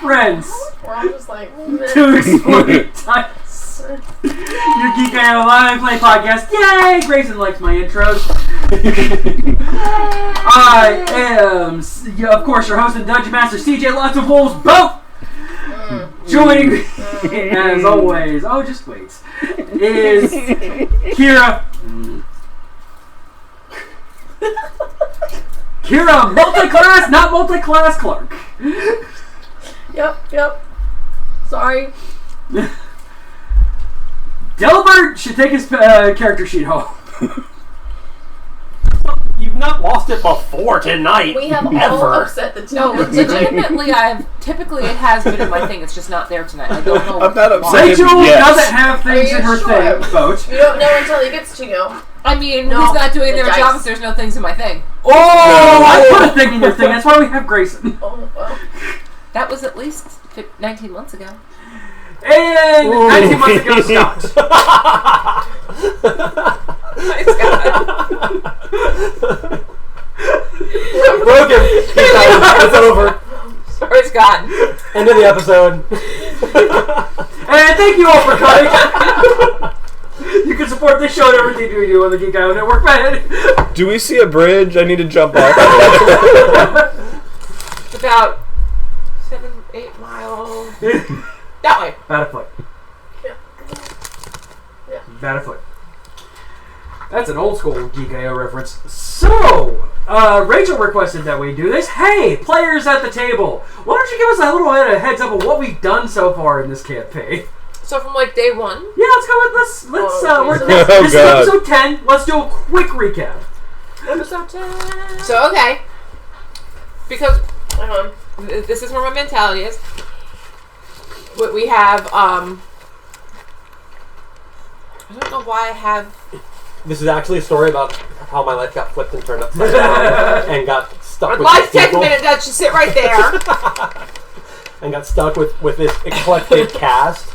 Friends. We're all just like... To explain types. Your Geek IO Live Play Podcast. Yay! Grayson likes my intros. I am, of course, your host and Dungeon Master, CJ Lots of Wolves, both! Joining me, as always, just wait, is Kira. Kira, multi-class, not multi-class Clark. Yep. Sorry. Delbert should take his character sheet home. You've not lost it before tonight. We have all upset the team. No, legitimately, typically it has been in my thing. It's just not there tonight. I don't know. I'm not upset. Rachel doesn't have things in her thing, folks. You don't know until he gets to you. I mean, who's not doing their job if there's no things in my thing? Oh, I put a thing in your thing. That's why we have Grayson. Oh, well. That was at least 19 months ago. And 19 months ago, stopped. Broken. It's over. Story's gone. End of the episode. And thank you all for coming. You can support this show and everything we do on the Geek IO Network. Do we see a bridge? I need to jump off. It's about 7-8 miles. That way. About a foot. Yeah. About a foot. That's an old school Geek IO reference. So, Rachel requested that we do this. Hey, players at the table, why don't you give us a little bit of heads up of what we've done so far in this campaign? So from like day one? Yeah, let's go with this. This is God. episode 10. Let's do a quick recap. Episode 10. So, okay. Because this is where my mentality is. We have, I don't know why I have... This is actually a story about how my life got flipped and turned upside down and got stuck with life these takes a people. minute, that should sit right there. And got stuck with this eclectic cast.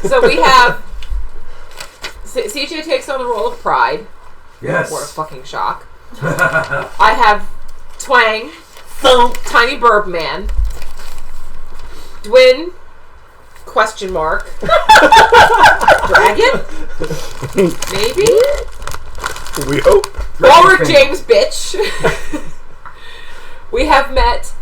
So we have... CJ takes on the role of Pride. Yes. What a fucking shock. I have Twang, Tiny Burb Man, Dwin, question mark, Dragon, maybe, We hope. Walrus James bitch. We have met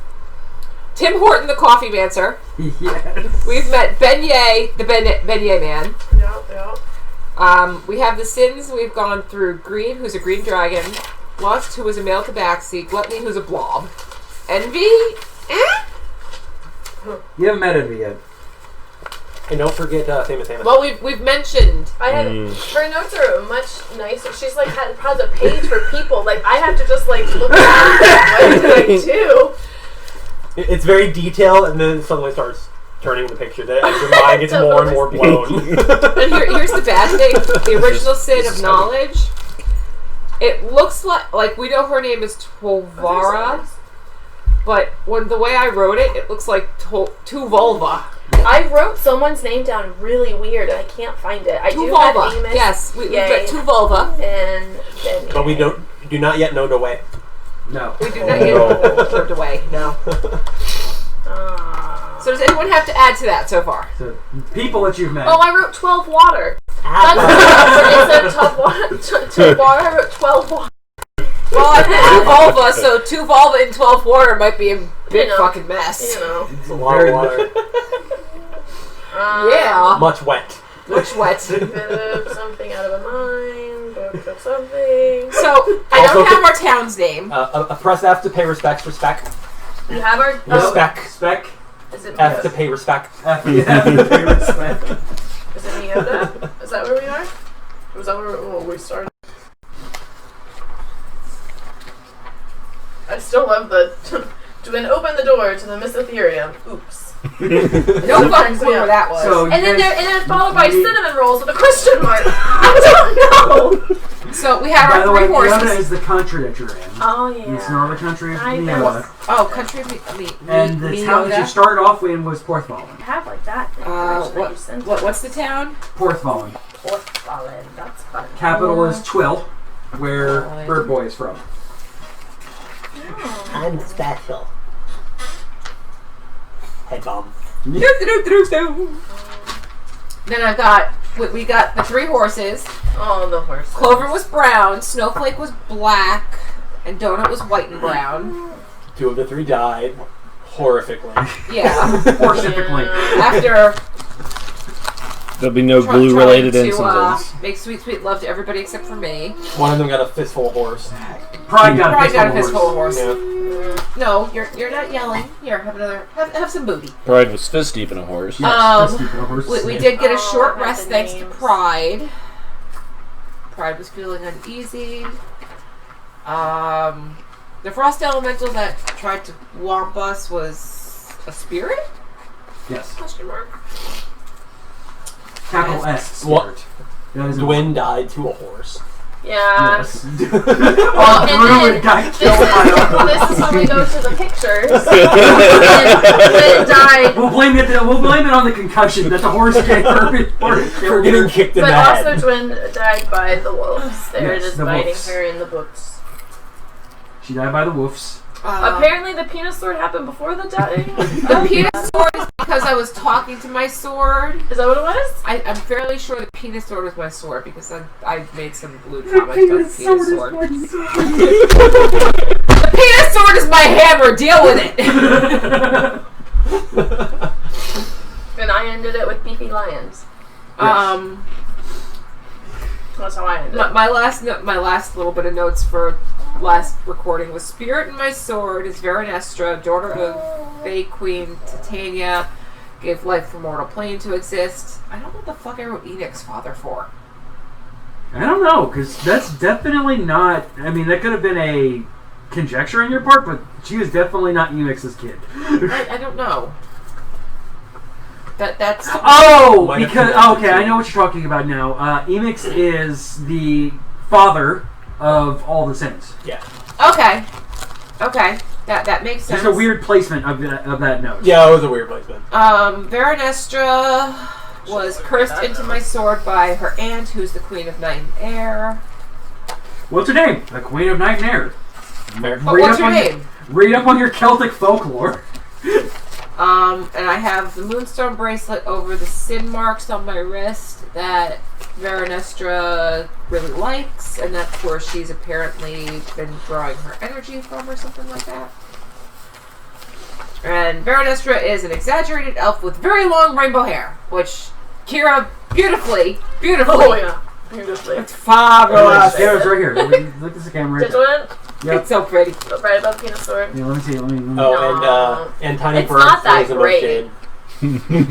Tim Horton, the Coffee Mancer. Yes. We've met Beignet, the Beignet Man. Yep. We have the Sins. We've gone through Green, who's a green dragon. Lust, who is a male tabaxi. Gluttony, who's a blob. Envy? You haven't met Envy yet. And don't forget Famous Amos. Well, we've mentioned. I had her notes are much nicer. She's like has a page for people. Like I have to just like look at what did I do? It's very detailed, and then it suddenly starts turning the picture. As your mind gets more and more blown. And here's the bad thing: the original Sin of Knowledge. It looks like we know her name is Tolvara, but the way I wrote it, it looks like Tuvolva. I wrote someone's name down really weird, and I can't find it. I do have Amos. Yes, we've got Tuvolva, and then But we do not yet know the way. No. we do not get observed away. No. So does anyone have to add to that so far? So, people that you've met. Oh, I wrote 12 water. That's it said top water. 12 water. I wrote 12 water. Well, I think Tuvolva, so Tuvolva in 12 water might be a big fucking mess. You know. It's a lot of water. Yeah. Much wet. Much wet. Bit of something out of a mine. Book of something. So, I don't have our town's name. Press F to pay respects for spec. You have our... Spec. Is it F to pay respect. F to pay respect. Is it Neoda? Is that where we are? Or is that where we started? I still love the... When open the door to the Mythotherium. Oops. No fucking clue where that was. So And then followed by cinnamon rolls with a question mark. I don't know. So we have by our the way, three horses. Neona is the country that you're in. Oh, yeah. It's northern country of I know. Neona. Oh, country of And the town that you started off in was Porthvallen. I have like that information that you sent. What's the town? Porthvallen. Porthvallen. That's fun. Capital is Twill, where Bird Boy is from. Oh. I'm special. Head bomb. Then we got the 3 horses. Oh, the horses. Clover was brown, Snowflake was black, and Donut was white and brown. 2 of the 3 died horrifically. Yeah. Horrifically. After There'll be no trying glue-related to incidents. make sweet love to everybody except for me. One of them got a fistful of horse. Pride got Pride got a a fistful of horse. Yeah. No, you're not yelling. Here, have some booty. Pride was fist deep in a horse. We did get a short I had rest the thanks to names. Pride. Pride was feeling uneasy. The frost elemental that tried to womp us was a spirit? Yes. Question mark. Capital S. What? Spirit. That is a- Gwyn died to a horse. Yeah. Yes. Well, and Druid then got this killed by a is when we go to the pictures. Gwyn died, We'll blame it on the concussion that the horse gave her before it For killed getting her. kicked in but the also head. Gwyn died by the wolves. They're Yes, just the biting wolves. her in the boots. She died by the wolves. Apparently, the penis sword happened before the dying. The penis sword is because I was talking to my sword. Is that what it was? I'm fairly sure the penis sword was my sword because I made some lewd comments about the penis sword. The penis sword is my hammer. Deal with it. And I ended it with beefy lions. That's how I ended it. My last little bit of notes for last recording was Spirit in my sword is Veranestra, daughter of Fey Queen Titania, gave life for mortal plane to exist. I don't know what the fuck I wrote Enoch's father for. I don't know, because that's definitely not. I mean, that could have been a conjecture on your part, but she was definitely not Emix's kid. I don't know. That's Oh, Might have because been okay, I know what you're talking about now. Emix is the father of all the Saints. Yeah. okay. That makes sense. Just a weird placement of that note. Yeah, it was a weird placement. Veranestra was cursed into my sword by her aunt, who's the Queen of Night and Air. What's her name? The Queen of Night and Air. But what's her name? Read up on your Celtic folklore. And I have the Moonstone bracelet over the sin marks on my wrist that Veranestra really likes, and that's where she's apparently been drawing her energy from or something like that. And Veranestra is an exaggerated elf with very long rainbow hair, which Kira beautifully. Oh, yeah. Beautifully. It's fabulous. Yeah, it's right here. Look at the camera right This there. one? Yep. It's so pretty. Right above penis sword. Yeah, let me see. Let me Oh, No. and Tiny It's Bird not that throws the most great. shade.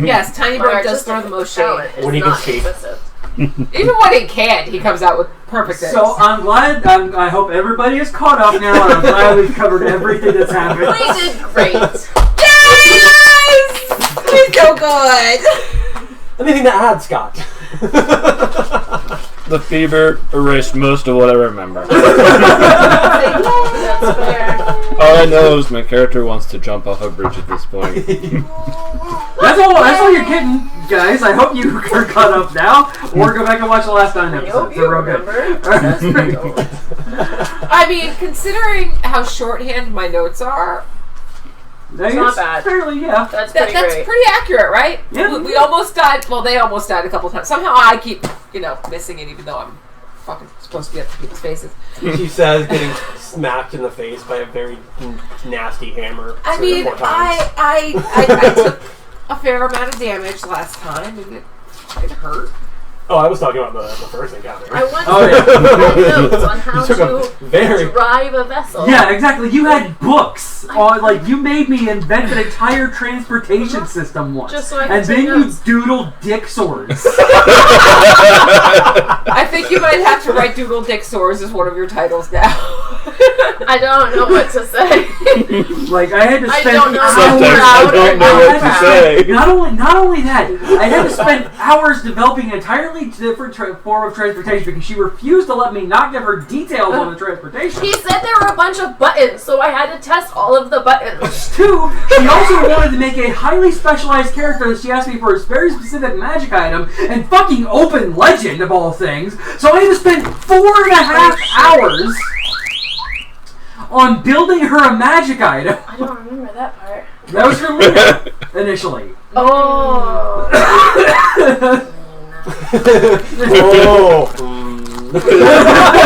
Yes, Tiny My Bird does artistic throw the most shade. talent is When he can not skate. excessive. Even when he can't, he comes out with perfect things. So I'm glad. I hope everybody is caught up now, and I'm glad we've covered everything that's happened. We did great. Yes! He's so good! Anything to add, Scott? The fever erased most of what I remember. That's fair. All I know is my character wants to jump off a bridge at this point. That's all you're getting, guys. I hope you are caught up now, or go back and watch the last 9 I episodes. hope They're you real good. remember. I mean, considering how shorthand my notes are, It's not bad. Fairly, yeah. That's pretty that's great. pretty accurate, right? Yeah. We almost died. Well, they almost died a couple times. Somehow I keep, missing it, even though I'm fucking supposed to be up to people's faces. She says getting smacked in the face by a very nasty hammer. I 3 or mean, 4 times. I took a fair amount of damage last time, and it hurt. Oh, I was talking about the first encounter. I want Oh, yeah. notes on how You took a to very drive a vessel. Yeah, exactly. You had books on, you made me invent an entire transportation system once. Just so I can and then take you notes. doodle dick swords. I think you might have to write Doodle Dick Swords as one of your titles now. I don't know what to say. I had to I spend don't know hours. how to Sometimes I don't know what to say. Not only that, I had to spend hours developing an entirely different form of transportation because she refused to let me not give her details on the transportation. He said there were a bunch of buttons, so I had to test all of the buttons. 2, she also wanted to make a highly specialized character that she asked me for a very specific magic item and fucking open legend of all things. So I had to spend 4.5 hours on building her a magic item. I don't remember that part. That was for Luna. initially. Oh.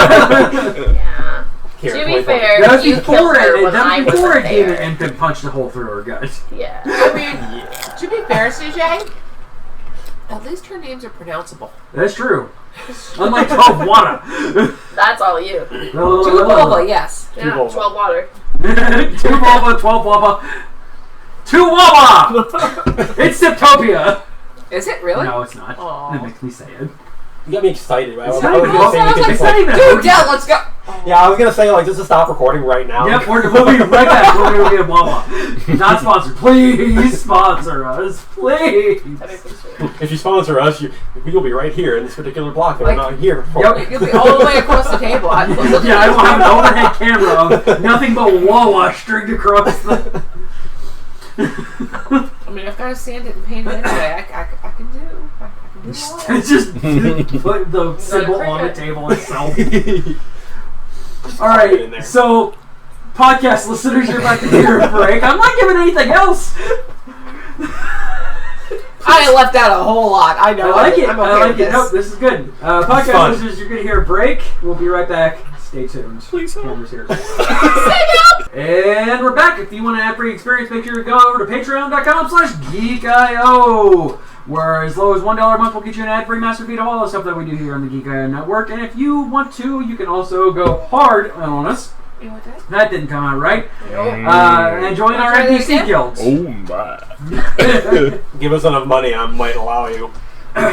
Yeah. Here, To be 20. fair, That was you before killed her it. when That I was before wasn't a demon there. infant punched a hole through her gut. Yeah. I mean, to be fair, CJ, at least her names are pronounceable. That's true. Unlike Tawana. That's all you. Tubalba, yes. Yeah, Volva. 12 water. 2 Waba, 12 Waba. 2 Waba! It's Septopia! Is it really? No, it's not. Aw. That makes me sad. You got me excited, right? It's I not was even gonna say we could it's just, not like, even Dude, Dad, let's go. yeah, I was gonna say like just to stop recording right now. Yep, we'll be right back. We're going to get Wawa. Not sponsored. Please sponsor us. Please. That'd be pretty sweet. If you sponsor us, you'll be right here in this particular block that we're Like- not here for. Yep. You'll be all the way across the table. Yeah, I will have an overhead camera of nothing but Wawa stringed across the... I mean, I've got to sand it and paint it anyway. I can do more. Just put the symbol on the table itself. All it in there. right, so podcast listeners, you're about to hear a break. I'm not giving anything else. I left out a whole lot. I know. I like it. I'm okay I like with it. this. Nope, this is good. Podcast fun. listeners, you're going to hear a break. We'll be right back. Stay tuned. Please help. Cameras here. And we're back. If you want an ad-free experience, make sure to go over to patreon.com/geekio, where as low as $1 a month will get you an ad-free master feed of all the stuff that we do here on the Geek.io network. And if you want to, you can also go hard on us. You want that? That didn't come out right. Nope. And join our Wanna try this NPC again? guilds. Oh my. Give us enough money, I might allow you. I'm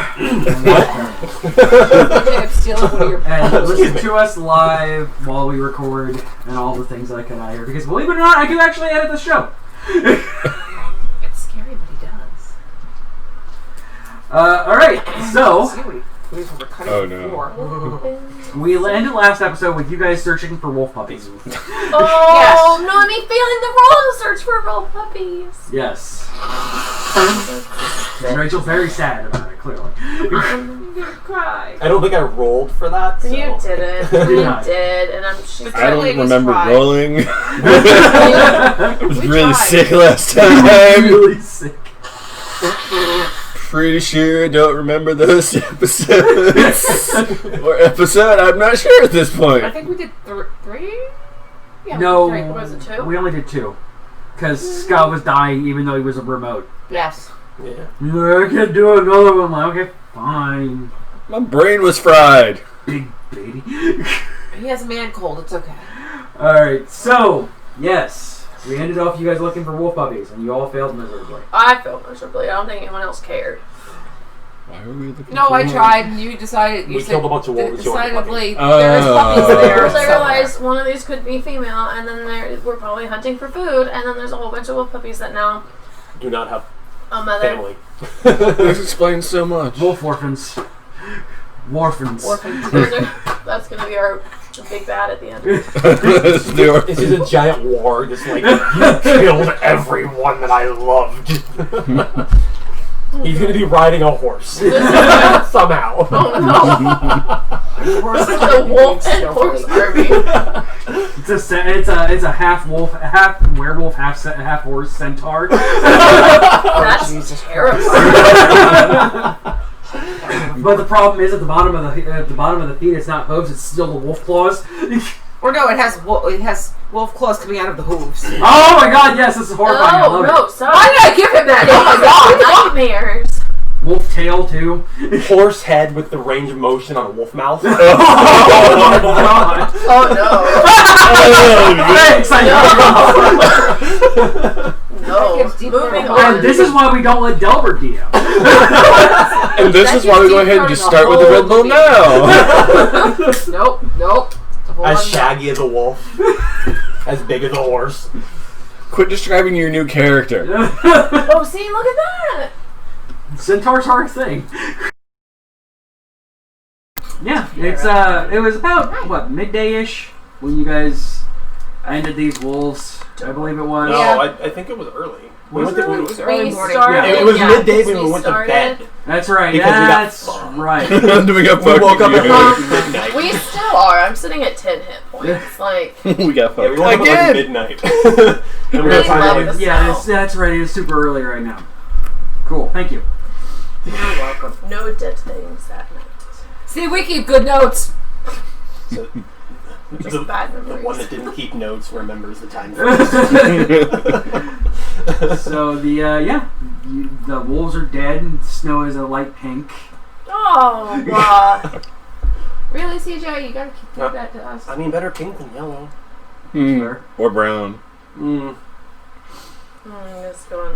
stealing one of your And listen Excuse me. to us live while we record and all the things that I cut out here. Because believe it or not, I do actually edit the show. It's scary what he does. Alright, so See what he's cutting Oh, no. before. we ended last episode with you guys searching for wolf puppies. Oh, no, I mean, failing the role to search for real puppies. Yes. And Rachel's very sad about it, clearly. I'm gonna cry. I don't think I rolled for that. So. You didn't. Did You not. did, and she's But I don't ladies remember tried. rolling. I was We really tried. sick last I'm time. really sick. Pretty sure I don't remember those episodes. Or episode, I'm not sure at this I point. think we did three? Yeah, No, we did three. Was it two? we only did 2. Because Scott was dying even though he was a remote. Yes. Yeah. I can't do another one. Like, okay, fine. My brain was fried. Big baby. He has a man cold. It's okay. Alright, so, yes. We ended off you guys looking for wolf puppies, and you all failed miserably. I feel miserably. I don't think anyone else cared. Why are we looking No, for I one? tried, and you decided. You We said killed a bunch of wolves, you wanted a puppy. Decidedly, there's puppies Oh. there. First I somewhere. realized one of these could be female, and then we're probably hunting for food, and then there's a whole bunch of wolf puppies that now Do not have a mother. family. This explains so much. Wolf orphans. Warphans. Orphans. That's gonna be our big bad at the end. Let's do it. This is a giant war, just like, you killed everyone that I loved. He's gonna be riding a horse. Somehow. Oh no! The wolf and horse army. It's a half wolf, half werewolf, half horse centaur. That's Jesus terrifying. But the problem is at the bottom of the feet, it's not hooves; it's still the wolf claws. Or no, it has wolf claws coming out of the hooves. Oh my God! Yes, this is horrifying. I Oh love no! it. Sorry. Why did I give him that? Oh my god! Nightmares. Wolf tail too. Horse head with the range of motion on a wolf mouth. Oh my God! Oh no! Thanks. I know. No. That gives deeper Moving horror. on. And this is why we don't let Delbert DM. And this That is why we go gives ahead and Deep just Throat start with the a Red whole Bull movie. now. Nope. It's a whole As other- shaggy as a wolf. As big as a horse. Quit describing your new character. Oh, see, look at that. Centaur's hard thing. Yeah, it was about what midday-ish when you guys I ended these wolves, I believe it was. No, Yeah. I think it was early. Was it? It was early morning. Yeah. It was midday because when we went to bed. That's right. Because we got That's fucked. right. We got We fucked woke up again. at midnight. We still are. I'm sitting at 10 hit points. Like, We got Yeah, we fucked woke up at like again. midnight. And we were Really trying love to this. Yeah, that's right. It's super early right now. Cool. Thank you. you're welcome. No dead things that night. See, we keep good notes. Just bad the memories. one that didn't keep notes remembers the time. So the wolves are dead. And snow is a light pink. Oh, Really, CJ? You gotta keep that to us. I mean, better pink than yellow. Sure. Or brown. it's going.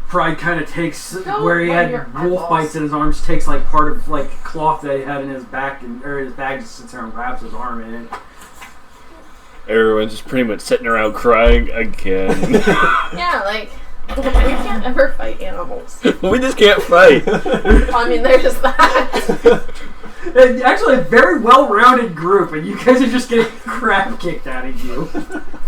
Pride kind of takes Don't where he rub your had wolf eyeballs. bites in his arms. Takes like part of like cloth that he had in his back or his bag, just sits there and wraps his arm in it. Everyone's just pretty much sitting around crying again. Yeah, like, we can't ever fight animals. We just can't fight. I mean, there's that. And actually, a very well-rounded group, and you guys are just getting crap kicked out of you.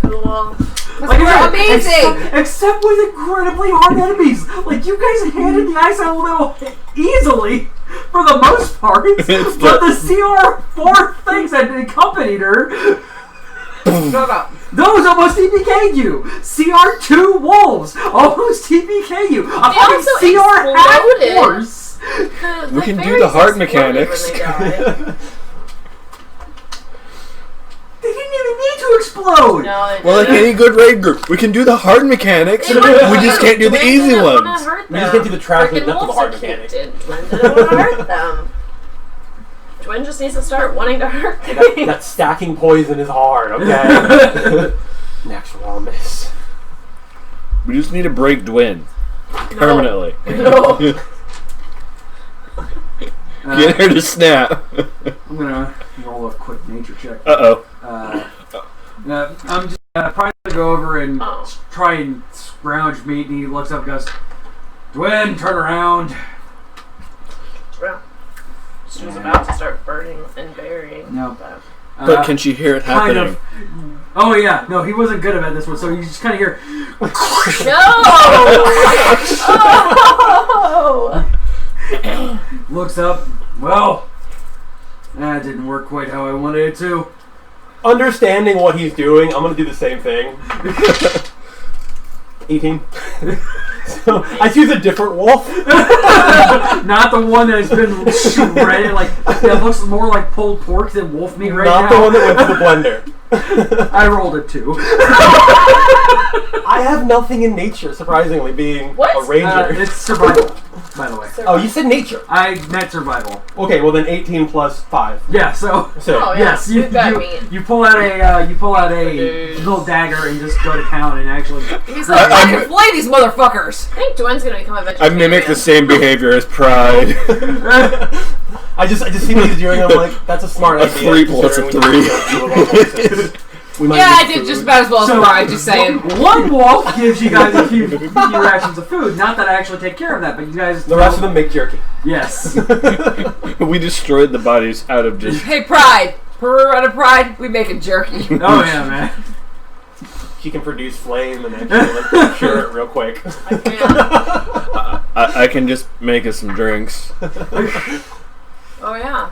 Cool. Like, we're amazing! Except with incredibly hard enemies. Like, you guys handed the ice out a little easily, for the most part. It's But the CR4 things that accompanied her, No. those almost TPK'd you. CR2 wolves almost TPK you. A fucking also CR half exploded. horse. We can do the hard mechanics. They didn't even need to explode. No, Well, like any good raid group, we can do the hard mechanics. We just can't do the easy ones. We just can't do the trash and not the hard mechanics. Dwayne didn't want to hurt them. Dwayne just needs to start wanting to hurt them. That stacking poison is hard, okay? Natural miss. We just need to break Dwyn permanently. No. Get her to snap. I'm gonna roll a quick nature check. Uh-oh. I'm just probably gonna go over and Oh. try and scrounge meat, and he looks up and goes, Dwyn, turn around. Well, she was about to start burning and burying. No. But can she hear it kind happening? of. Oh yeah, no, he wasn't good about this one, so you just kind of hear. No! Oh! Looks up. Well, that didn't work quite how I wanted it to. Understanding what he's doing, I'm gonna do the same thing. 18. So I choose a different wolf. Not the one that's been shredded, like that looks more like pulled pork than wolf meat right Not now. the one that went to the blender. I rolled a 2. I have nothing in nature, surprisingly, being What? a ranger. It's survival, by the way. Oh, you said nature. I meant survival. Okay, well then 18 plus 5. Yeah, so So Oh, yeah. yes, We've got meat. you pull out a Dude. little dagger and just go to town and actually. He's like, I can flay these motherfuckers. I think Dwayne's gonna become a I vegetarian. mimic the same behavior as Pride. I just see what he's doing. I'm like, that's a smart A idea. 3 plus a considering 3. We might Yeah, I need did food. just about as well as Pride, just saying. One wolf gives you guys a few rations of food. Not that I actually take care of that, but you guys. The rest of them make jerky. Yes. We destroyed the bodies out of just. Hey, Pride. Out of Pride, we making jerky. Oh yeah, man. She can produce flame and actually like, cure it real quick. I can't. I can just make us some drinks. Oh, yeah.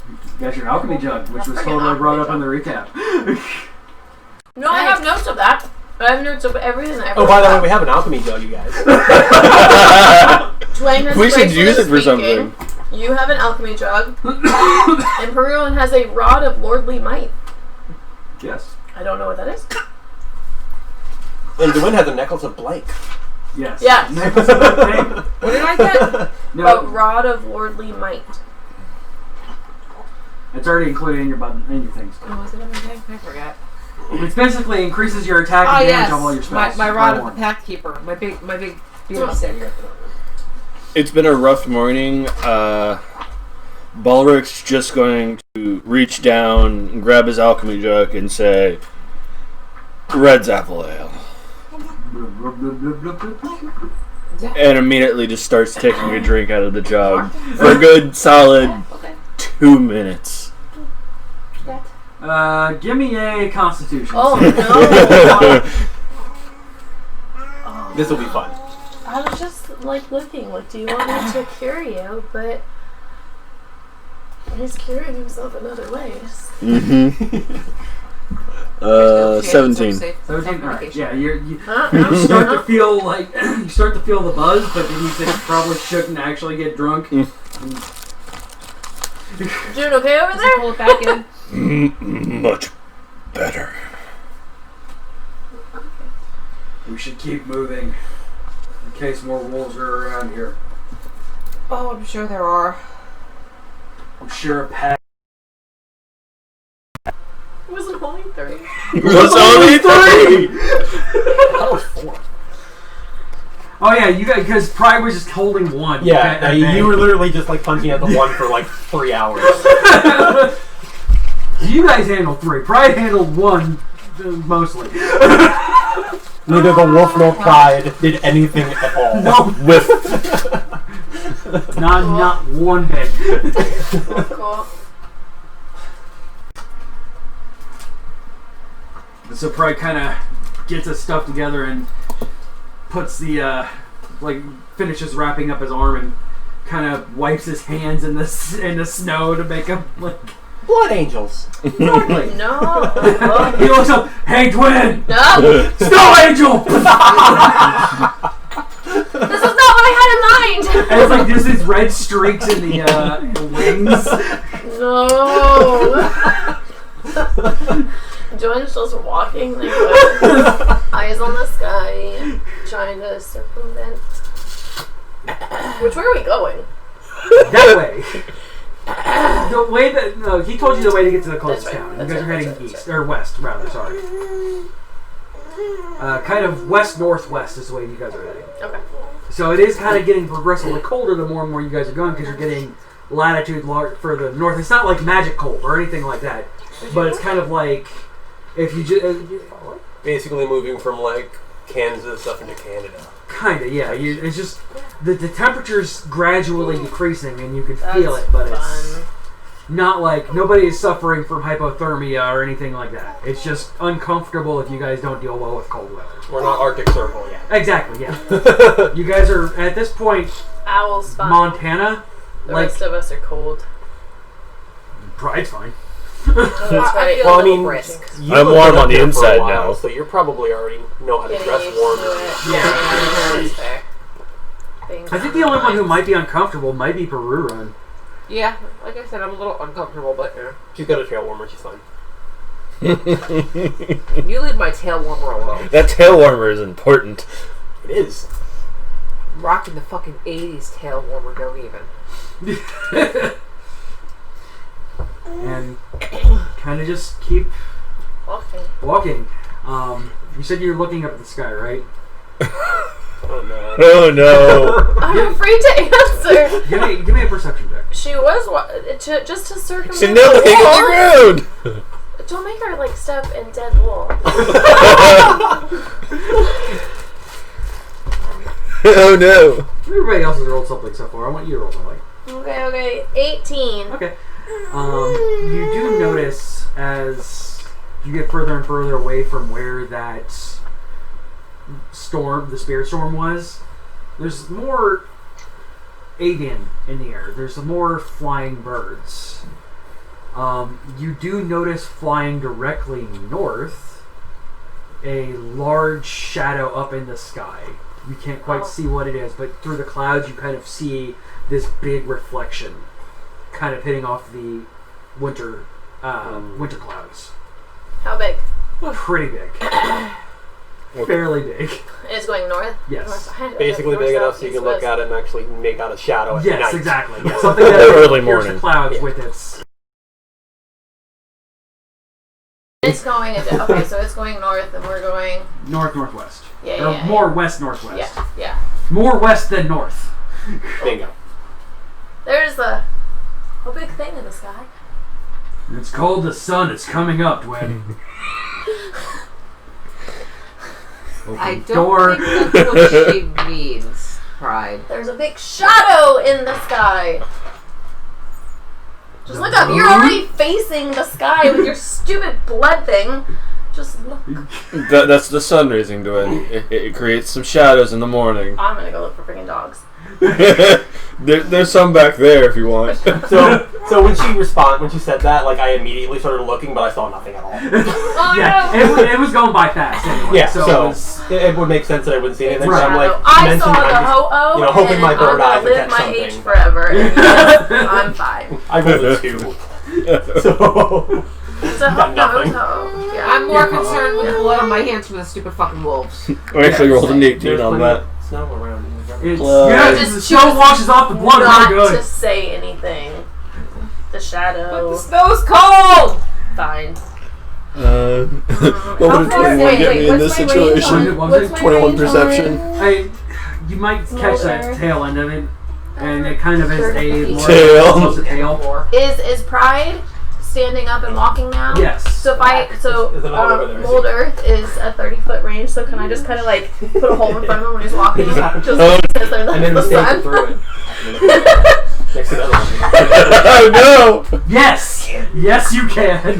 You got your alchemy jug, which was Friggin' totally brought up in alchemy the recap. No, I have notes of that. I have notes of everything that Oh, by the way, we have an alchemy jug, you guys. Dwayne has We should gracefully use it for speaking. something. You have an alchemy jug. And Peruan has a rod of lordly might. Yes. I don't know what that is. And Dwayne has a necklace of blank. Yes. Yes. Necklace of the thing. What did I get? A No, rod of lordly might. it's already included in your button in your things. Oh, was it on my thing? I forgot. It basically increases your attack Oh, and damage yes. on all your spells. My by rod of one. the Path Keeper. My big beam Oh. stick. It's been a rough morning. Balric's just going to reach down and grab his alchemy jug and say, Red's apple ale. And immediately just starts taking a drink out of the jug for a good solid Okay. 2 minutes. Give me a Constitution. Oh no! This will be fun. I was just like looking. Like, do you want me to cure you? But he's curing himself in other ways. Mm-hmm. 17. 17. All right. Yeah, you start to feel like you start to feel the buzz, but then you think you probably shouldn't actually get drunk. Doing okay over there? Pull it back in. Much better. We should keep moving in case more wolves are around here. Oh, I'm sure there are. I'm sure a pack. It wasn't only 3. What's only 3? That was 4. Oh yeah, you guys, because Pride was just holding 1. Yeah, you were literally just like punching at the 1 for like 3 hours. You guys handled 3. Pride handled 1, mostly. Neither the wolf nor Pride did anything at all. No. With Not one bit. Cool. So Pride kind of gets his stuff together and puts the finishes wrapping up his arm and kind of wipes his hands in the snow to make him like Blood angels. exactly. No. He looks up. Hey, twin. No. Snow angel. This is not what I had in mind. And it's like there's these red streaks in the wings. No. Joanne's just walking like eyes on the sky, trying to circumvent. Which way are we going? That way. The way that he told you the way to get to the closest That's right. town. That's You guys right. are heading That's east or west, rather. Sorry. Kind of west northwest is the way you guys are heading. Okay. So it is kind of getting progressively colder the more and more you guys are going because you're getting latitude further north. It's not like magic cold or anything like that, but it's kind of like if you just Basically moving from like Kansas up into Canada. kind of yeah. It's just the temperature's gradually decreasing and you can feel it, but it's not like nobody is suffering from hypothermia or anything like that. It's just uncomfortable if you guys don't deal well with cold weather. We're not Arctic Circle yet. Exactly, yeah. You guys are at this point, Owl's fine. Montana. The Like rest of us are cold. Pride's fine. That's right. Well, I mean, brisk. you've I'm lived warm up on the there for a inside while, now. so you're probably already know how to Getting dress used warm. to it. Yeah. That's fair. Being I think the only one who might be uncomfortable might be Peru Run. Yeah, like I said, I'm a little uncomfortable, but She's got a tail warmer. She's fine. you leave my tail warmer alone. That tail warmer is important. It is. I'm rocking the fucking 80s tail warmer, don't even. And kind of just keep walking. You said you were looking up at the sky, right? Oh no. Oh no. I'm afraid to answer. Give me a perception check. She was just to circumvent She's now looking at the ground. Don't make her like step in dead wool. Oh no. Everybody else has rolled something so far. I want you to roll something. Okay. 18. Okay. You do notice as you get further and further away from where that storm, the spirit storm was, there's more avian in the air. There's more flying birds. You do notice flying directly north a large shadow up in the sky. You can't quite see what it is, but through the clouds you kind of see this big reflection kind of hitting off the winter clouds. How big? Pretty big. Fairly big. It's going north? Yes. Basically North, big enough south, so you east, can look west. at it and actually make out a shadow at Yes, night. exactly. Yeah, something that Early pierces morning. the clouds with its... It's going into, okay, so it's going north and we're going... North-northwest. Yeah, Or yeah, more west-northwest. Yeah. More west than north. Bingo. There's a big thing in the sky. It's called the sun. It's coming up, Dwayne. I don't door. think that's what she means, Pride. There's a big shadow in the sky. Just look up. You're already facing the sky with your stupid blood thing. Just look. That's the sun raising doing. It creates some shadows in the morning. I'm gonna go look for freaking dogs. There's some back there if you want. So when she said that, like I immediately started looking, but I saw nothing at all. Oh, Yeah, no. it was going by fast anyway. Yeah, so so it was, it would make sense that I wouldn't see anything. Right. So I'm like, I mentioned saw I'm the just, ho-oh, you know, hoping and my bird I'm eyes gonna would live catch my age something. forever. And yes, I'm fine. I rolled a 2. So It's a Got nothing. ho-oh. Yeah. I'm more concerned with the blood on my hands from the stupid fucking wolves. We actually rolled an 18 there's on plenty that. of snow around. it's Well, yeah, just the snow washes off the blood Not real to good. say anything. The But shadow. the snow's cold! Fine. What would a far- 21 wait, get me in what's this my range situation? on- What's my 21 range perception. I, you might catch that Older. tail end of it, and it kind of is a more Tail. almost a tail. Is Pride standing up and walking now? Yes. So if There's another over there, I see. Mold Earth is a 30-foot range, so can I just kind of like put a hole in front of him when he's walking? It just happens. Just Oh. because there's And then the mistake sun. it through it. Next to the other one. Oh no! Yes, yes, you can.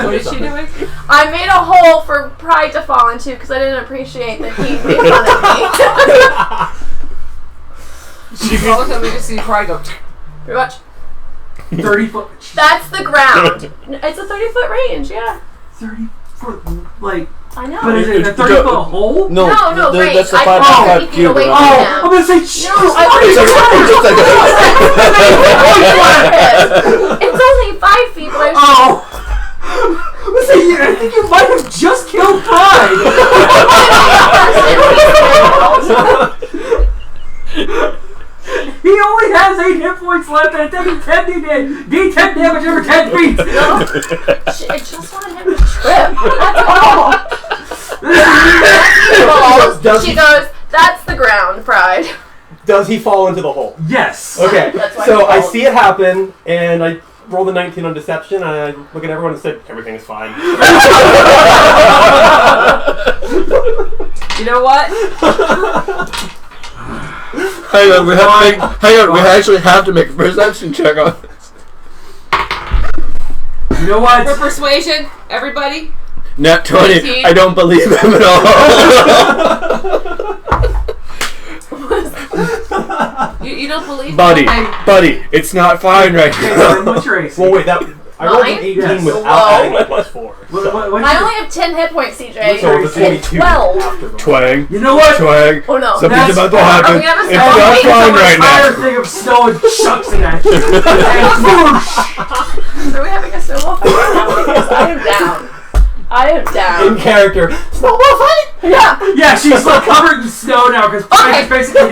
What is she doing? I made a hole for Pride to fall into because I didn't appreciate that he made fun of me. All of a sudden we just see Pride go. Pretty much. 30 foot. That's the ground. It's a 30-foot range, yeah. 30 foot, like. I know. But is it a 30 foot hole? No, range. That's the I 5 thought 5 50 feet cube. away from Oh, him. I'm gonna say, Jesus No, I Christ. It's only 5 feet, but I Oh! Let's say, I think you might have just killed Pride! He only has 8 hit points left and taking 10 D10 damage every 10 feet! I just wanted him to trip. That's all. She goes, that's the ground, Pride. Does he fall into the hole? Yes! Okay, That's why so he I falls. see it happen, and I rolled a 19 on deception, and I look at everyone and said, everything is fine. You know what? Hang on, we actually have to make a perception check on this. You know For what? persuasion, everybody. Nat 20, 19. I don't believe him at all. You don't believe buddy, me? buddy, it's not fine right Okay, now. then what's your AC? Well, wait, I rolled an Mine? 18 Yes. without Whoa. adding my plus 4. What's I your- only have 10 hit points, CJ. So it's a It's 22 12. after the Twang, You know what? twang. Oh no. Something's That's about to fine. happen. Are we gonna It's start not making fine An right entire now. thing of snow and chucks it at you. And whoosh! Are we having a snowball fight now? Because I am down. I am In down. character, snowball fight? Yeah. Yeah, she's like covered in snow now because Pride just basically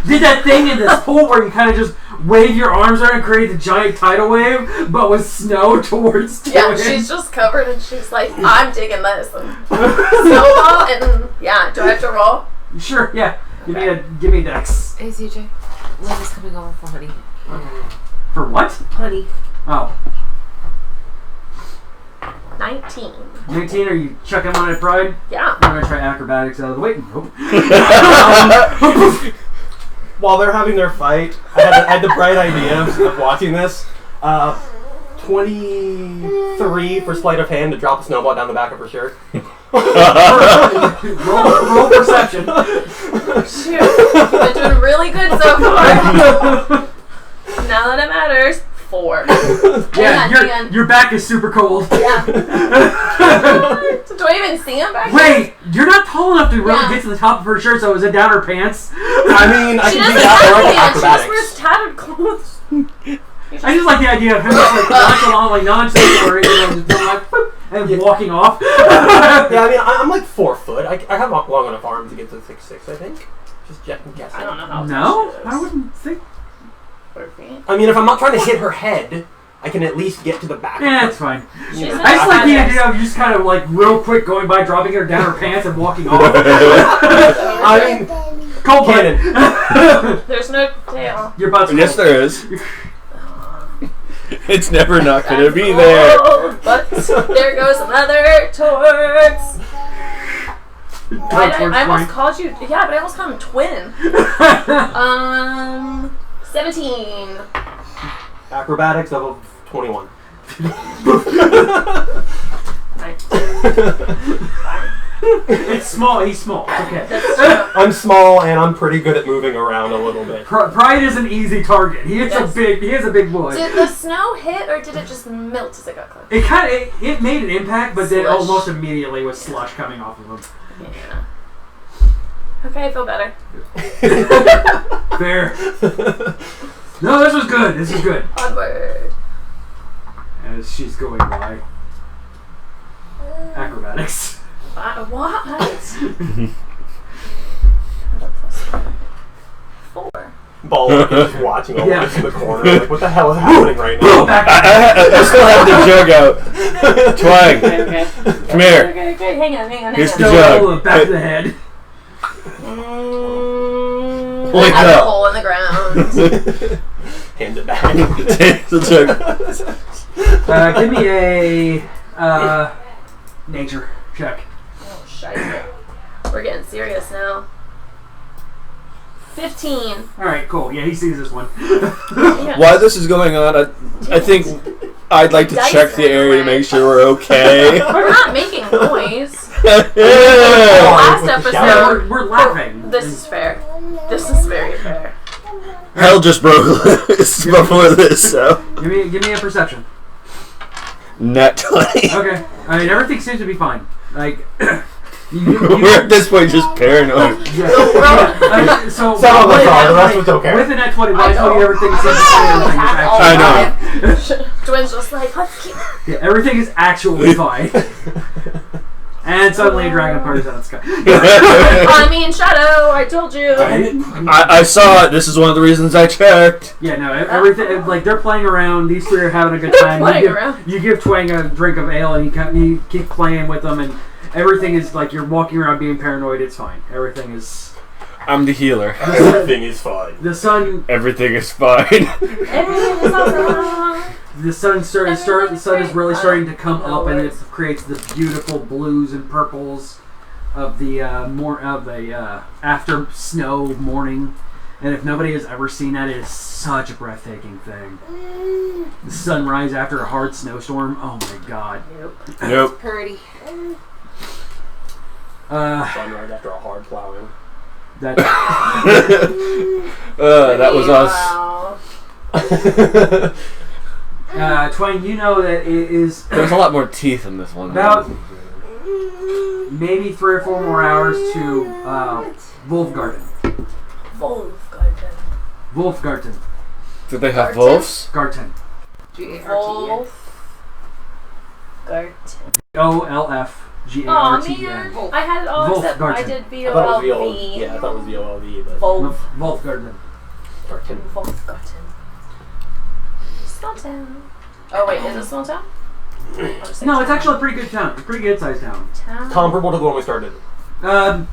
did that thing in this pool where you kind of just wave your arms around and create the giant tidal wave, but with snow towards Yeah, Joanne. she's just covered and she's like, I'm digging this. And snowball and yeah, do I have to roll? Sure, yeah. Give me Dex. Hey CJ, Liv is coming over for honey. For what? Honey. Oh. 19. 19, are you chucking on at Pride? Yeah. I'm gonna try acrobatics out of the way. Nope. While they're having their fight, I had the bright idea of watching this. 23 for sleight of hand to drop a snowball down the back of her shirt. roll perception. Shoot. You've been doing really good so far. Now that it matters, 4. Yeah, your back is super cold. Yeah. Do I even see him back Wait, you're not tall enough to really Yeah. get to the top of her shirt, so is it down her pants? I mean, I She can do doesn't that or I have can pants. She just wears acrobatics. tattered clothes. I just like the idea of him just like nonchalantly, non-sensory, and then just like, whoop, and walking off. Yeah, I mean, I'm like 4 foot. I have long enough arms to get to 6'6", I think. Just guessing. I don't know how No, tall she is. I wouldn't think. 4 feet. I mean, if I'm not trying to hit her head, I can at least get to the back. Yeah, it's fine. She's Yeah. in I just like the athletics. idea of just kind of like real quick going by, dropping her down her pants and walking off. I mean, Cold Cannon. blooded. There's no tail. Your butt's Yes, cold. there is. It's never not gonna be there. Oh, but there goes another torts. I almost called you. Yeah, but I almost called him twin. 17. acrobatics of 21. It's small. He's small. It's okay. That's true. I'm small and I'm pretty good at moving around a little bit. Pride is an easy target. He is Yes. a big boy. Did the snow hit or did it just melt as it got close? It made an impact, but then Slush. almost immediately was slush coming off of him. Yeah. Okay, I feel better. Fair. No, this was good. This is good. Onward. As she's going by. Acrobatics. What? Four. Ball is just watching all Yeah. this in the corner. Like, what the hell is happening right now? I still have the jug out. Twang, Okay. come here. Okay. Hang on. Here's the Still jug. the back of the head. Wake I have a up. hole in the ground. Hand it back. Take the jug. Give me a nature check. Oh, shite. We're getting serious now. 15. Alright, cool. Yeah, he sees this one. Yeah. While this is going on, I think I'd like to Dice check the ran area to away. make sure we're okay. We're not making noise. Yeah. Last with the episode. shower. We're laughing. This is fair. This is very fair. Hell just broke loose before this, so. Give me a perception. Nat 20. Okay. I mean, everything seems to be fine. Like, We're at this point just paranoid. Yeah. So Some of us with are, the that rest of us don't care. With the net 20, I I told you know. everything seems to be everything is actually I know. Twins just like, let's keep. Yeah, everything is actually fine. And suddenly a dragon appears out of the sky. I mean, Shadow, I told you. I saw it. This is one of the reasons I checked. Yeah, no, everything, like, they're playing around, these three are having a good time. Playing around. You give Twang a drink of ale and you keep playing with them, and everything is, like, you're walking around being paranoid, it's fine. Everything is... I'm the healer. Everything is fine. The sun... Everything is fine. Everything is awesome. The sun is really starting to come up, and it creates the beautiful blues and purples of the after snow morning. And if nobody has ever seen that, it is such a breathtaking thing. The sunrise after a hard snowstorm. Oh my god. Nope. Purdy. Sunrise after a hard plowing. That That was us. Wow. Twang, you know that it is There's a lot more teeth in this one. about maybe 3 or 4 more hours to Wolfgarten. Wolfgarten. Wolfgarten. Do they have Garten? wolves? Garten. Wolfgarten. OLFGARTEN. Aw, man. I had it all except I Wolfgarten. did I thought it was VOLV. Yeah, I thought it was VOLV, but... Wolfgarten. Garten. Wolfgarten. Small town. Oh, wait, is it a small town? No, it's actually a pretty good town. A pretty good sized town. Comparable to the one we started.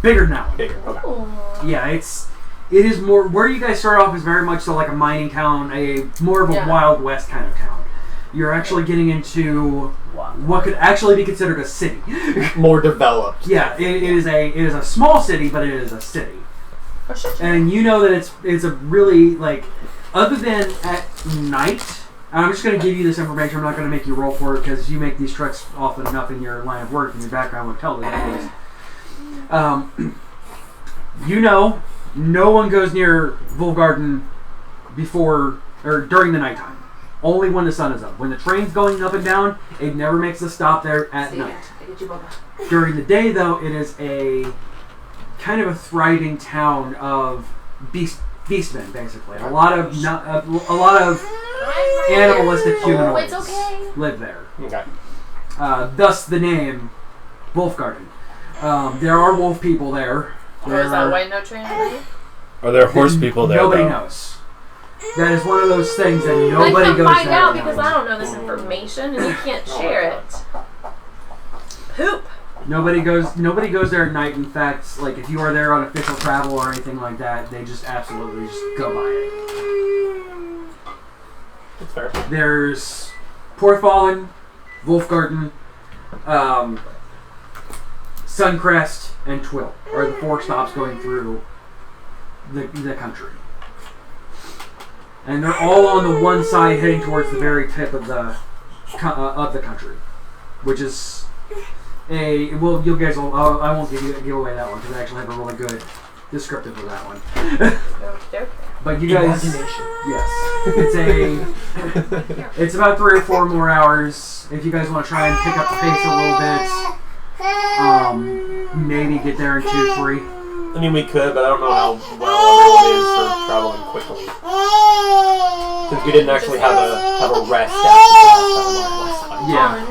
Bigger than that one. Bigger. Okay. Ooh. Yeah, it is more, where you guys start off is very much so like a mining town, more of a Yeah. Wild West kind of town. You're actually getting into what could actually be considered a city. More developed. Yeah, it is a small city, but it is a city. Oh, shit. And you know that it's a really, like, other than at night, and I'm just going to give you this information, I'm not going to make you roll for it because you make these treks often enough in your line of work and your background would tell you this. You know, no one goes near Wolfgarten before, or during the nighttime. Only when the sun is up. When the train's going up and down, it never makes a stop there at night. During the day, though, it is a kind of a thriving town of beastmen, basically. A lot of animalistic humanoids it's okay. live there. Okay. Thus the name Wolfgarten. There are wolf people there. Or is that why no train today? Are there horse people there? Nobody though? knows. That is one of those things that I nobody can't goes find there out and because knows. I don't know this information and you can't share it. Poop. Nobody goes there at night. In fact, like if you are there on official travel or anything like that, they just absolutely just go by it. That's fair. There's Porthfallen, Wolfgarten, Suncrest, and Twill are the 4 stops going through the country. and they're all on the one side heading towards the very tip of the country, which is well, you guys will, I won't give away that one because I actually have a really good descriptive of that one. But you guys, yes, it's about 3 or 4 more hours. If you guys want to try and pick up the pace a little bit, maybe get there in 2-3. I mean, we could, but I don't know how well everyone is for traveling quickly. Since we didn't actually have a rest after last time. Yeah.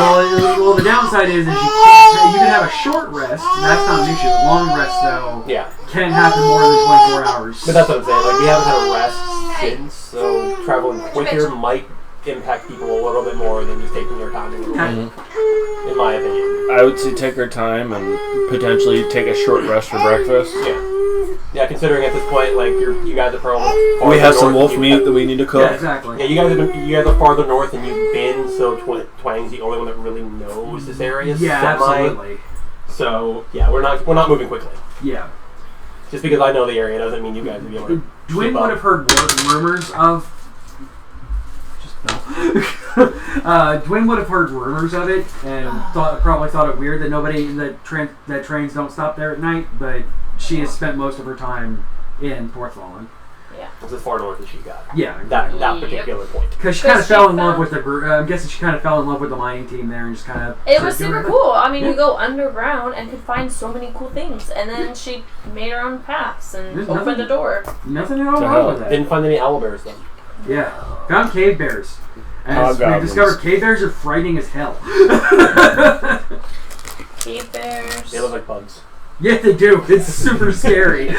Oh, no. Well, the downside is you can have a short rest. That's not an issue. A long rest, though, can happen more than 24 hours. But that's what I'm saying. Like, we haven't had a rest since, so traveling quicker might impact people a little bit more than just taking your time a little bit, in my opinion. I would say take our time and potentially take a short rest for breakfast. Yeah, considering at this point, like you guys are probably we have some wolf meat that we need to cook. Yeah, exactly. Yeah, you guys are farther north than you've been, so Twang's the only one that really knows this area. Yeah, absolutely. So yeah, we're not moving quickly. Yeah. Just because I know the area doesn't mean you guys will be able to. Dwayne would have heard rumors of. Dwayne would have heard rumors of it and probably thought it weird that trains don't stop there at night, but she has spent most of her time in Porthwallen. Yeah. It's as far north as she got. Yeah, that particular point. Because she kind of fell in love with the group. I'm guessing she kind of fell in love with the mining team there and just kind of. It was super cool. I mean, you go underground and could find so many cool things, and then she made her own paths and opened the door. Nothing at all wrong with that. Didn't find any owlbears though. Yeah, found cave bears. And we discovered cave bears are frightening as hell. Cave bears. They look like bugs. Yeah, they do. It's super scary.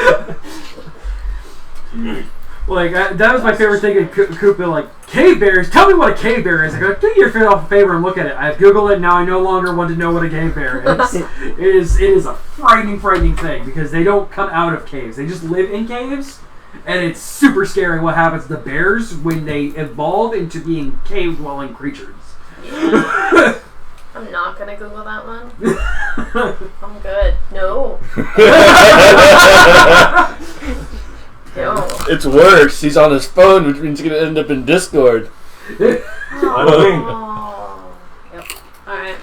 Like, that was my favorite thing in Koopa, like, cave bears? Tell me what a cave bear is. I go, do your favor and look at it. I've Googled it, now I no longer want to know what a cave bear is. It is a frightening thing, because they don't come out of caves. They just live in caves, and it's super scary what happens to bears when they evolve into being cave-dwelling creatures. Yeah. I'm not gonna Google that one. I'm good. No. No. It's worse. He's on his phone, which means he's going to end up in Discord. Oh. Yep. Alright.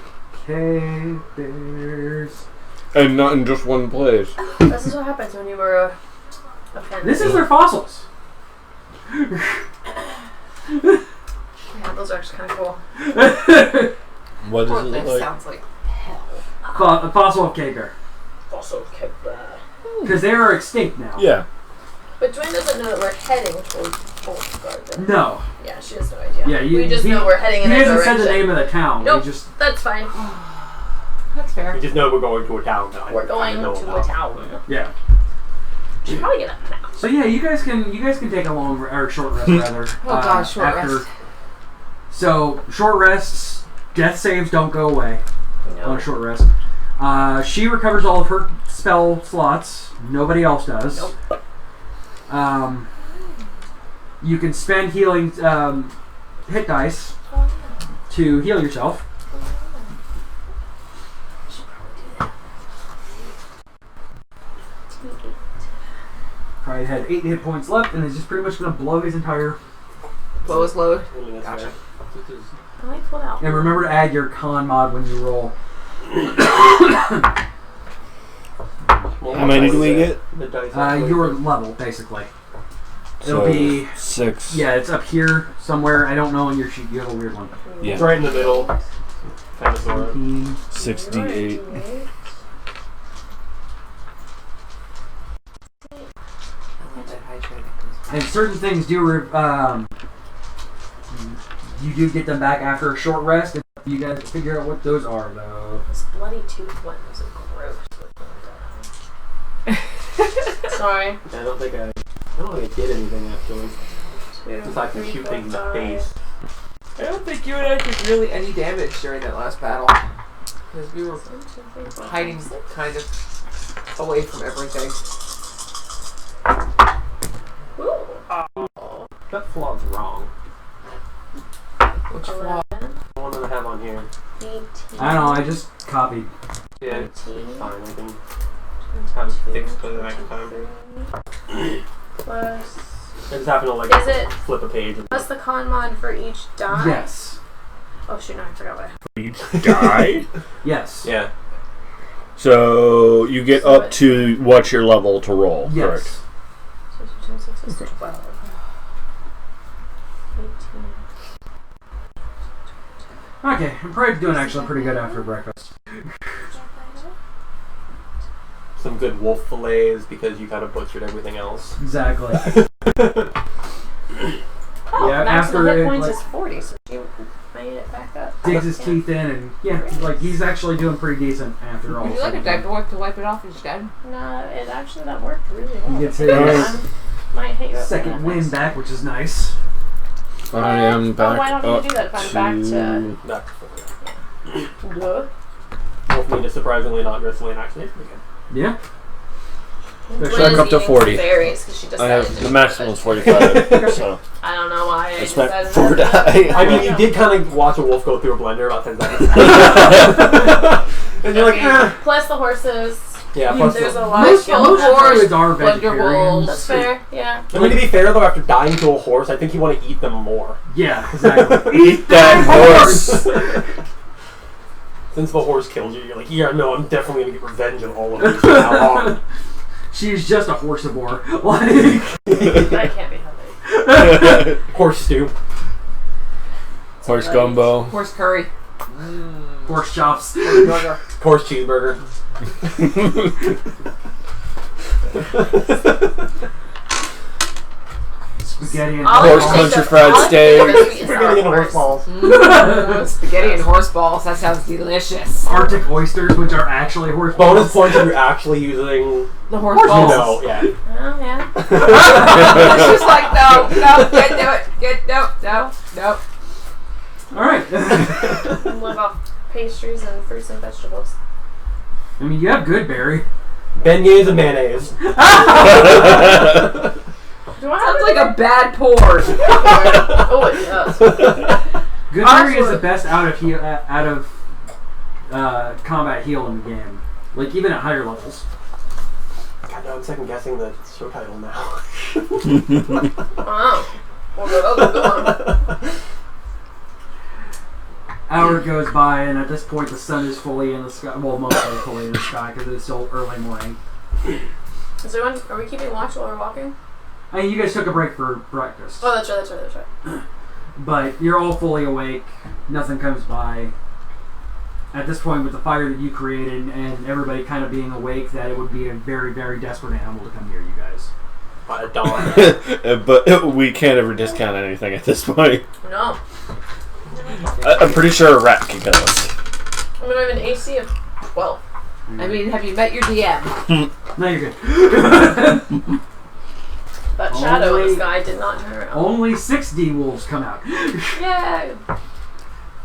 Cave bears. And not in just one place. This is what happens when you were a pen. This is their fossils. Yeah, those are actually kind of cool. What does it look like? Sounds like hell. A fossil of cave bear. Also cave bear. Because they are extinct now. Yeah. But Dwayne doesn't know that we're heading towards Old Garden. No. Yeah, she has no idea. Yeah, we just know we're heading in that direction. He hasn't said the name of the town. Nope, We just, that's fine. That's fair. We just know we're going to a town now. We're going to a town. yeah. Should probably get a map. So yeah, you guys can take a long or short rest rather. Oh gosh, short rest. So short rests, death saves don't go away on a short rest. She recovers all of her spell slots. Nobody else does. Nope. You can spend healing hit dice to heal yourself. Probably had 8 hit points left, and is just pretty much going to blow his entire. Blow his load. Gotcha. And remember to add your con mod when you roll. How many do we get? Your level, basically. So It'll be 6. Yeah, it's up here somewhere. I don't know on your sheet. You have a weird one. Yeah. It's right in the middle. Kind of sort of. 6d8. And certain things do. You do get them back after a short rest. If you guys figure out what those are, though. This bloody tooth one was gross. Sorry. I don't think I did anything actually. Just like to shoot things in the face. I don't think you and I took really any damage during that last battle. Because we were hiding kind of away from everything. Ooh. That flaw's wrong. Which flaw? The one that I have on here. 18. I don't know. I just copied. Yeah, it's fine. I can have it fixed by the next time. plus. I just happen to like Is it flip a page. plus the con mod for each die? Yes. Oh shoot! No, I forgot what. Each die. Yes. Yeah. So you get up to what's your level to roll. Yes. Correct. So 2 times 6 is 12. 18. Okay, I'm probably doing actually pretty good after breakfast. Some good wolf fillets because you kind of butchered everything else. Exactly. Oh, Yeah, maximum after hit it, points like- is 40, so she made it back up. Digs his teeth in, and yeah, like he's actually doing pretty decent after all. Would you like a diaper wipe to wipe it off instead? No, it actually that worked really well. He gets I his might hit you up second on that win next. back, which is nice. I am back. Oh, why don't up you do that if I'm back to... Back to Duh. wolf meat is surprisingly not gristly and actually it's pretty good. Yeah. Liz Back up to eating 40. Berries 'cause she I decided have to the do maximum it. is 45. So I don't know why I I just spent decided 4 die. I mean, you did kind of watch a wolf go through a blender about 10 seconds. And you're like, eh. Plus the horses. Yeah, plus There's the, a lot Most of most horse, druids are blender vegetarians. wolves. That's fair, yeah. I mean, to be fair though, after dying to a horse, I think you want to eat them more. Yeah, exactly. Eat that horse. Since the horse killed you, you're like, yeah, no, I'm definitely gonna get revenge on all of you from now on. She's just a horsivore. Like, That can't be healthy. Horse stew. Horse gumbo. Horse curry. horse chops. Burger. Horse cheeseburger. Spaghetti and All Horse I country think fried all I can steak. think of is sweet and Spaghetti and sour horse balls. Spaghetti and horse balls. That sounds delicious. Arctic oysters, which are actually horse Bonus balls. points if you're actually using, The horse you balls. know, yeah. Oh, yeah. It's just like, no, can't do it. No. All right. And live off pastries and fruits and vegetables. I mean, you have good berry. Beignets and mayonnaise. Do I have Sounds like a bad pour. Oh, it does. Good Ours berry is were- the best out of combat heal in the game. Like even at higher levels. God, no, I'm second guessing the show title now. Wow. Well, that was a good one. Hour goes by, and at this point, the sun is fully in the sky. Well, mostly fully in the sky because it's still early morning. So, are we keeping watch while we're walking? I mean, you guys took a break for breakfast, Oh, that's right. but you're all fully awake. Nothing comes by. At this point, with the fire that you created and everybody kind of being awake, that it would be a very, very desperate animal to come near you guys. At dawn. But we can't ever discount anything at this point. No. I'm pretty sure a rat can kill us. I mean, I have an AC of 12. I mean, have you met your DM? No, you're good. That shadow in Only- the sky did not turn around. Only 6 D wolves come out. Yay!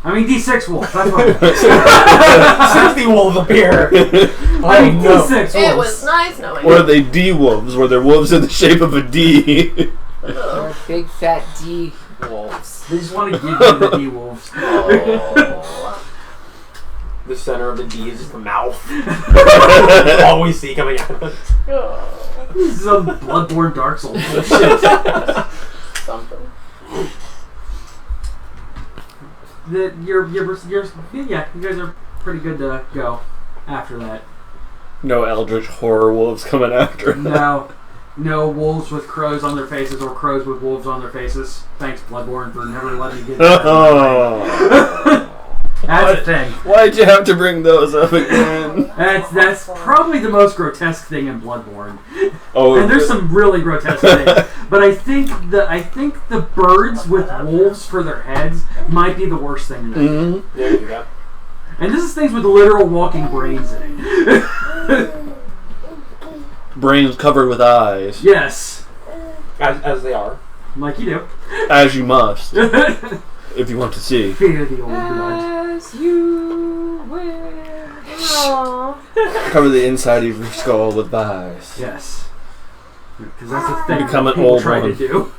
I mean, D6 wolves. That's what. 60 wolves appear. I mean, no. D6 wolves. It was nice knowing Or are you. they D-wolves, where they're wolves in the shape of a D? They're big fat D wolves. They just want to give you the D wolves. Oh. The center of the D is just the mouth. All we see coming out of it. Oh. This is some Bloodborne Dark Souls shit. Something. You're, yeah, you guys are pretty good to go after that. No eldritch horror wolves coming after us. No wolves with crows on their faces or crows with wolves on their faces. Thanks, Bloodborne, for never letting me get that. Oh. That's a thing. Why'd you have to bring those up again? That's probably the most grotesque thing in Bloodborne. Oh, And there's some really grotesque things. But I think the birds with wolves for their heads might be the worst thing in that. Mhm. Yeah, you do that. And this is things with literal walking brains in it. Brains covered with eyes, Yes. As they are. Like you do. as you must, if you want to see. Fear the old blood. As you will. Aww. Cover the inside of your skull with eyes. Yes. Because that's the thing Become an people old try one. to do.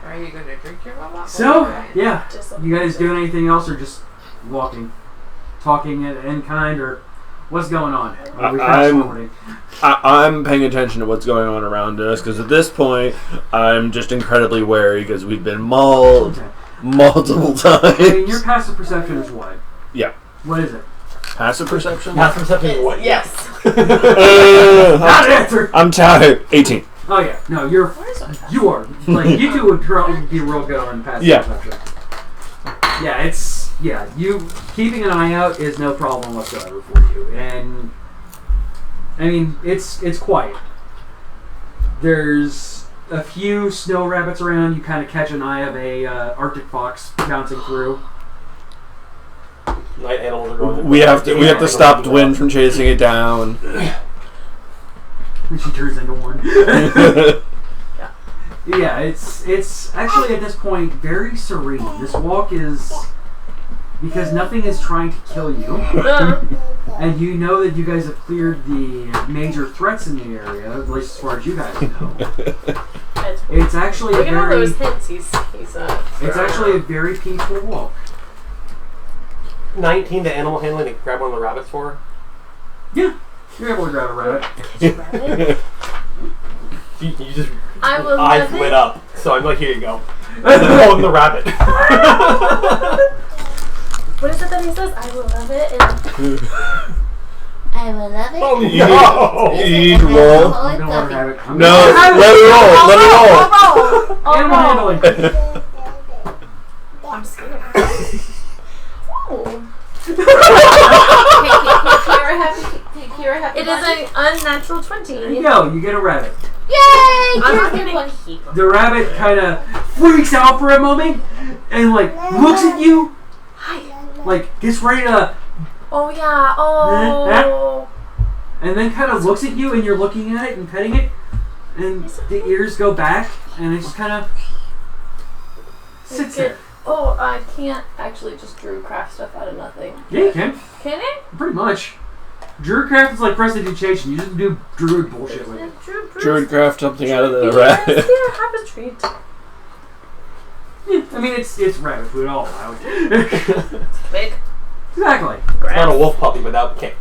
Are you going to drink your mama? So, yeah. Just You guys doing anything else or just walking? Talking in kind or What's going on? I'm paying attention to what's going on around us because at this point I'm just incredibly wary because we've been mauled multiple times. I mean, your passive perception is what? Yeah. What is it? Passive perception? Passive perception is what? Yes. Not an answer. I'm tired. 18. Oh yeah, no, you are like you two would probably be real good on passive perception. Yeah, you keeping an eye out is no problem whatsoever for you, and I mean it's quiet. There's a few snow rabbits around. You kind of catch an eye of a Arctic fox bouncing through. Night animals are going. We have to stop the wind from chasing it down. And she turns into one. Yeah, it's actually at this point very serene. This walk is because nothing is trying to kill you, and you know that you guys have cleared the major threats in the area, at least as far as you guys know. It's actually Look at all those hints he's it's actually a very peaceful walk. 19 to animal handling to grab one of the rabbits for her. Yeah, you're able to grab a rabbit. You just I will eyes love lit it. up. So I'm like, here you go. Holding the rabbit. What is it that he says? I will love it. And I will love it. Oh, You need to roll. I'm gonna let her have it. No, let her roll. Let her roll. Animal handling. I'm scared. It is an unnatural 20. There you go. You get a rabbit. Yay! I'm not getting keep them. The rabbit kind of freaks out for a moment and like looks at you, like gets ready to, Oh yeah. Oh. and then kind of looks at you, and you're looking at it and petting it, and the ears go back, and it just kind of sits there. Oh, I can't actually just craft stuff out of nothing. Yeah, you can. Can it? Pretty much. Druidcraft is like prestidigitation. You just do druid bullshit with it. Druid craft something out of the rabbit. Yeah, have a treat. Yeah, I mean, it's rabbit food, all allowed. Big. Exactly. It's not a wolf puppy, but that can't.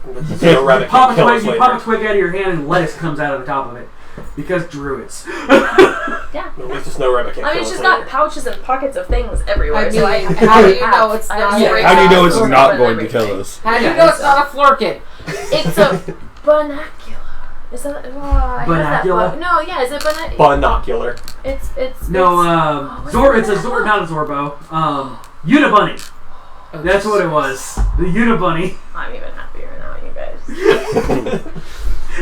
No rabbit You pop can kill us you later. pop a twig out of your hand, and lettuce comes out of the top of it. Because druids. Yeah. No, it's just no rabbit can't I mean, kill she's us got later. pouches and pockets of things everywhere. I so mean, how do you know it's not? How do you know it's not going to kill us? How do you know it's not a flurkin? It's a binocular. Is that? Oh, I have that Binocular? book. No, yeah, is it binocular? Binocular. It's. No, what's It's a that? not a Zorbo. Unibunny. That's what it was. The Unibunny. I'm even happier now, you guys.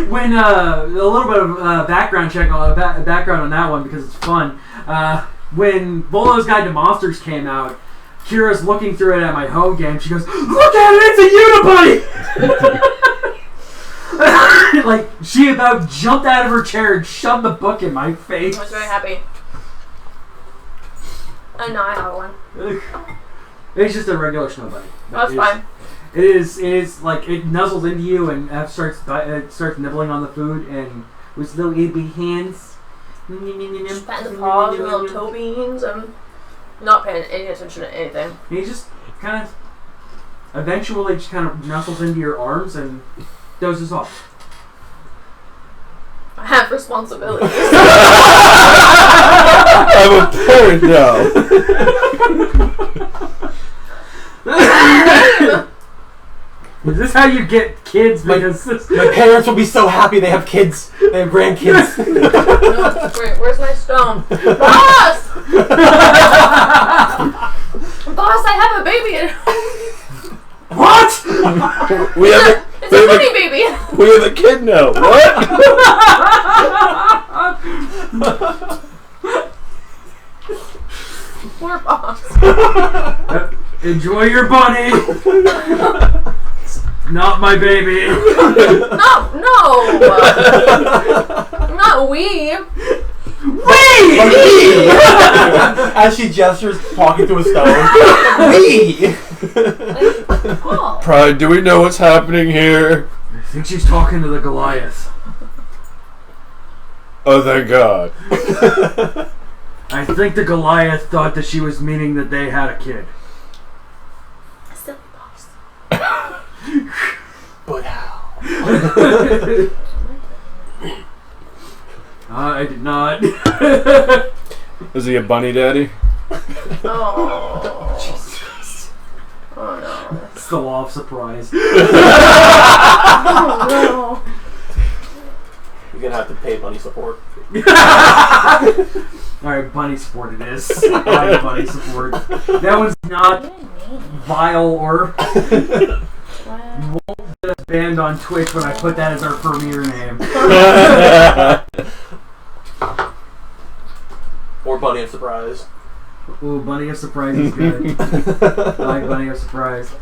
When a little bit of background on that one because it's fun. When Volo's Guide to Monsters came out, Kira's looking through it at my home game. She goes, "Look at it! It's a Unibunny!" Like she about jumped out of her chair and shoved the book in my face. I was very happy. And now I have one. It's just a regular snow bunny. That's fine. It is like it nuzzles into you and starts nibbling on the food and with little itty bitty hands. Just patting the paws and little toe beans and not paying any attention to anything. And he just kind of eventually just kind of nuzzles into your arms and dozes off. I have responsibilities. I'm a parent now. Is this how you get kids? Because My parents will be so happy they have kids. They have grandkids. No, wait, where's my stone? Boss! Boss, I have a baby at home. what? We have It's a bunny baby. We have a kid now. What? Poor boss. Enjoy your bunny. Not my baby. No. Not we. As she gestures, talking to a stone. We! Oh. Pride, do we know what's happening here? I think she's talking to the Goliath. Oh, thank God. I think the Goliath thought that she was meaning that they had a kid. Silly boss. But how? I did not. Is he a bunny daddy? Oh. Jesus Christ. Oh no. It's the law of surprise. Oh no. You're gonna have to pay bunny support. Alright, bunny support it is. Alright, bunny support. That one's not vile or won't get us banned on Twitch when I put that as our premiere name. Or bunny of surprise. Ooh, bunny of surprise is good. I like bunny of surprise.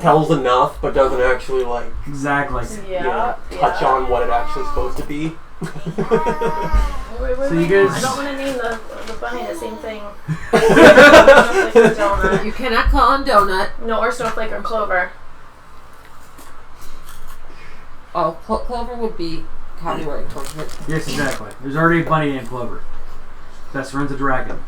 Tells enough, but doesn't actually Exactly. touch on what it actually supposed to be. Wait, So you guys- I don't want to name the bunny the same thing. Snowflake or donut. You cannot call him Donut. No, or snowflake or clover. Oh, Clover would be copyright infringement. Yes, exactly. There's already a bunny named Clover. Best friend's a dragon.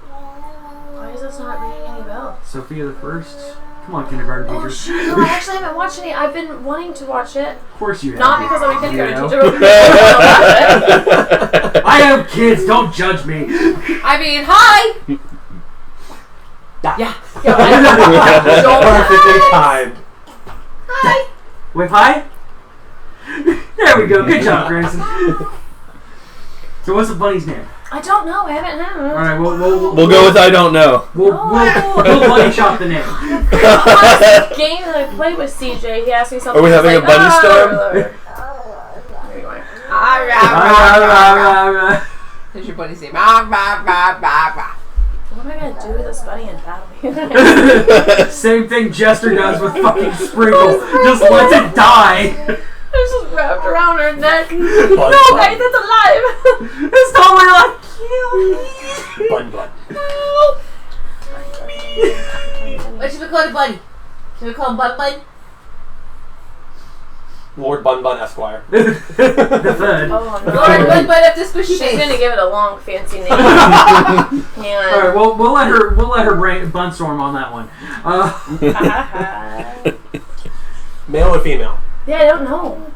Why is this not ringing any bells? Sophia the First. Come on, kindergarten Oh teachers. shit! No, I actually haven't watched any. I've been wanting to watch it. Of course you have. Not because I'm a kindergarten You know? teacher, but because I love it. I have kids. Don't judge me. I mean, hi! Yeah, I Perfectly timed. Hi. With hi? There we go. Good job, Grayson. So what's the bunny's name? I don't know. I haven't. All right, we'll We'll go with I don't know. We'll bunny shop the name. Last game that I played with CJ, he asked me something. Are we having like, a bunny storm? There you are. There's your bunny's name. Ah, bah, bah, bah, bah. What am I gonna do with this bunny in battle? Same thing Jester does with fucking Sprinkle. Just lets it die. It's just wrapped around her neck. Bun, No, bun. guys, it's alive. It's totally like, kill me. Bun bun. What should we call the bunny? Should we call him Bun Bun? Lord Bun Bun Esquire. The third. Oh, Lord no. Bun Bun of this She's machine. gonna give it a long, fancy name. All Yeah. right, we'll let her bunstorm on that one. Male or female? Yeah, I don't know.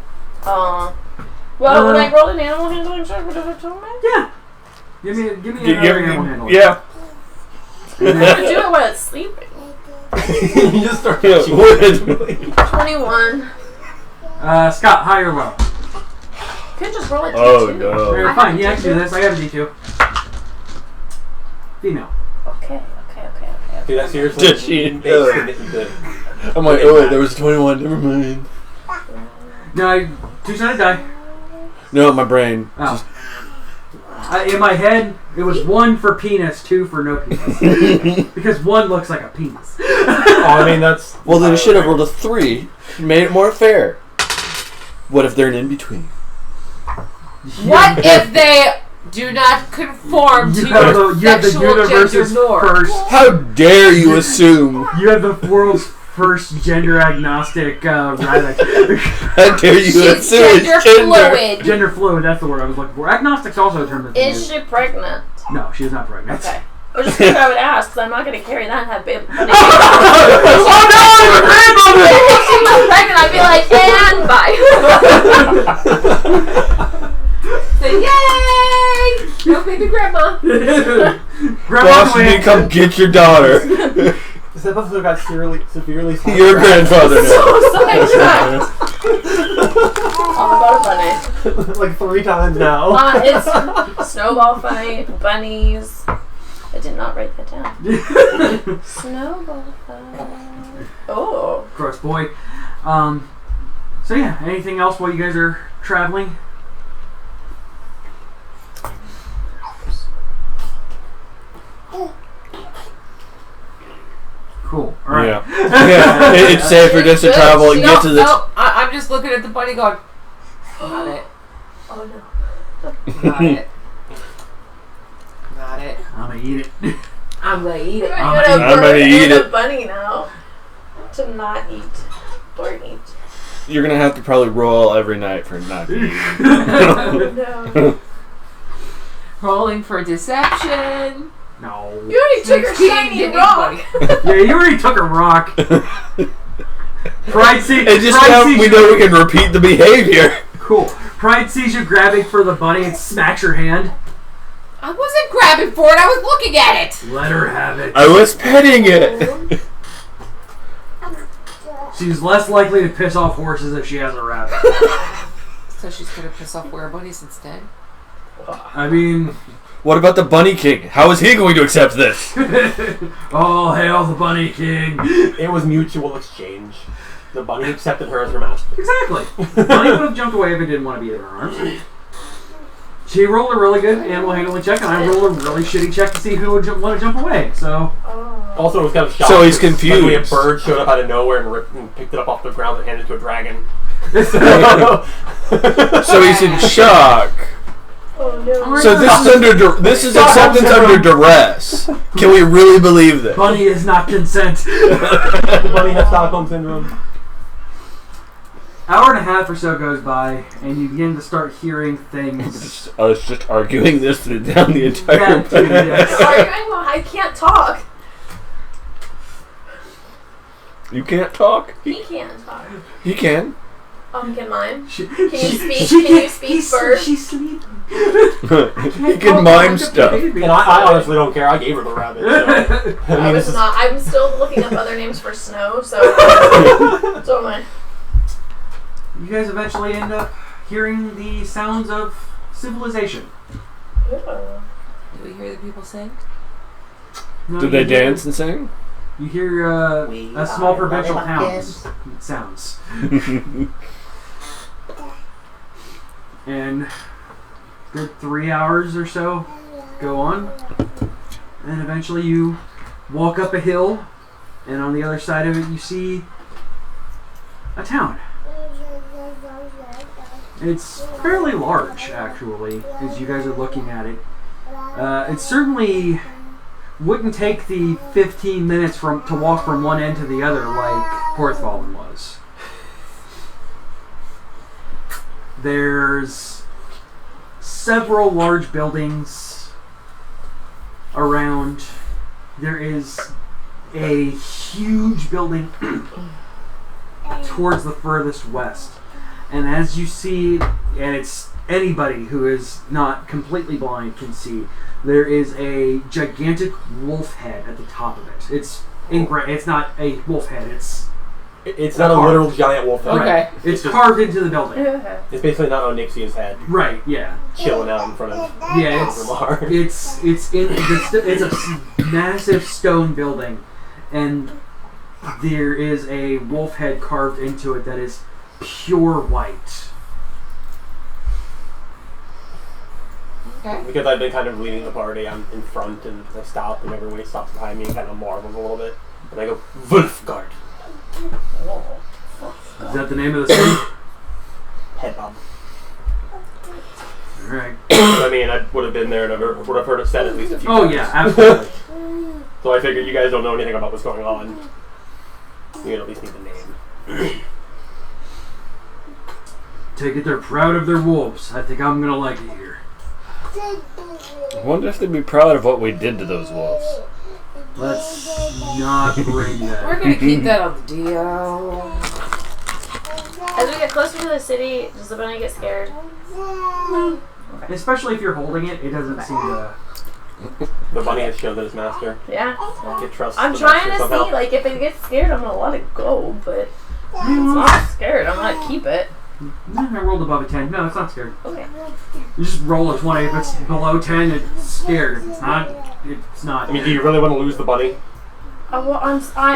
Well, when I roll an animal handling check, would it tell me? Yeah. Give me another animal handler. Yeah. I'm gonna do it while it's sleeping. You just start Yeah. 21. Scott, high or low? Could just roll it. Oh D2. no. Alright, fine. Yeah, I can do this. I got a D2. Female. Okay. Dude, that seriously Did she? makes the I'm like, oh wait, there was a 21. Never mind. No, two-sided die. No, my brain. Oh. In my head, it was 1 for penis, 2 for no penis. Because 1 looks like a penis. Oh, I mean, that's... Well, then you should have rolled a 3. Made it more fair. What if they're an in between? What if they do not conform to You have your the sexual gender universe's norm? first. How dare you assume? You have the world's first gender agnostic rabbit. How dare you She's assume gender it's gender? fluid. Gender fluid, that's the word I was looking for. Agnostic's also a term that's Is used. she pregnant? No, she is not pregnant. Okay. I was just figured I would ask, because I'm not going to carry that and have baby. Oh no! If she was pregnant, I'd be like, and bye. Say, yay! No baby grandma. Grandma Boston, went. come get your daughter. This episode got severely Your grandfather So knows. sidetracked. All about a bunny. like 3 times now. It's snowball fight, bunnies. I did not write that down. Snowball fight. Oh. Gross boy. So yeah, anything else while you guys are traveling? Cool. All right. Yeah. Yeah. It's safer just to travel and get to the. I'm just looking at the bunny going, got it, Oh no. got it, got it. I'm gonna eat it. I'm gonna eat it. I'm gonna eat a it. bunny now. To not eat. Or eat. You're gonna have to probably roll every night for not eating. No. Rolling for deception. No. You already took her 16 shiny didn't rock. Yeah, you already took a rock. Pride sees. And just now we know we can repeat the behavior. Cool. Pride sees you grabbing for the bunny and smacks your hand. I wasn't grabbing for it. I was looking at it. Let her have it. I was petting it. She's less likely to piss off horses if she has a rabbit. So she's gonna piss off were bunnies instead. I mean, What about the Bunny King? How is he going to accept this? all hail the Bunny King. It was mutual exchange. The bunny accepted her as her master. Exactly. The bunny would have jumped away if it didn't want to be in her arms. She rolled a really good animal handling check, and I rolled a really shitty check to see who would want to jump away. So, Also, it was kind of shocking. So he's confused. Suddenly a bird showed up out of nowhere and picked it up off the ground and handed it to a dragon. So he's in shock. Oh no. So this is acceptance under duress. Can we really believe this? bunny is not consent. The bunny has Stockholm syndrome. Hour and a half or so goes by, and you begin to start hearing things. I was just arguing this down the entire That too, yes. Sorry, I can't talk. You can't talk? He can't talk. He can. Can mine? Can you speak? Can you speak first? She's sleeping. He can mime stuff. And I honestly don't care. I gave her the rabbit. So. I mean, this is I'm still looking up other names for snow, so so am I. You guys eventually end up hearing the sounds of civilization. Ew. Did we hear the people sing? No, Do you they hear- dance and sing? You hear a small provincial town sounds. And good 3 hours or so go on. And eventually you walk up a hill, and on the other side of it you see a town. It's fairly large, actually, as you guys are looking at it. It certainly wouldn't take the 15 minutes to walk from one end to the other like Porthfallen was. There's several large buildings around. There is a huge building towards the furthest west. And as you see, and it's anybody who is not completely blind can see, there is a gigantic wolf head at the top of it. It's not a wolf head. It's not a literal giant wolf. Okay. Right. It's carved into the building. It's basically not Onyxia's head, Right. Yeah. chilling out in front of. Yeah. Lamar. It's a massive stone building, and there is a wolf head carved into it that is pure white. Okay. Because I've been kind of leading the party, I'm in front and I stop and everybody stops behind me and kind of marvels a little bit. And I go, Wolfgard. Is that the name of the city? Head bob. Alright. I mean, I would have been there and would have heard it said at least a few times. Oh yeah, absolutely. So I figured you guys don't know anything about what's going on. You at least need the name. Take it they're proud of their wolves. I think I'm gonna like it here. I wonder if they'd be proud of what we did to those wolves. Let's not bring We're that. gonna keep that on the DL. As we get closer to the city, does the bunny get scared? Especially if you're holding it, it doesn't seem to. The bunny has shown that his master. Yeah. It trusts I'm the trying master to somehow. see, like, if it gets scared, I'm gonna let it go, but if it's not scared, I'm gonna keep it. I rolled above a 10. No, it's not scared. Okay. You just roll a 20. If it's below 10, it's scared. If it's not, it's not. I mean, do you really want to lose the bunny? Well,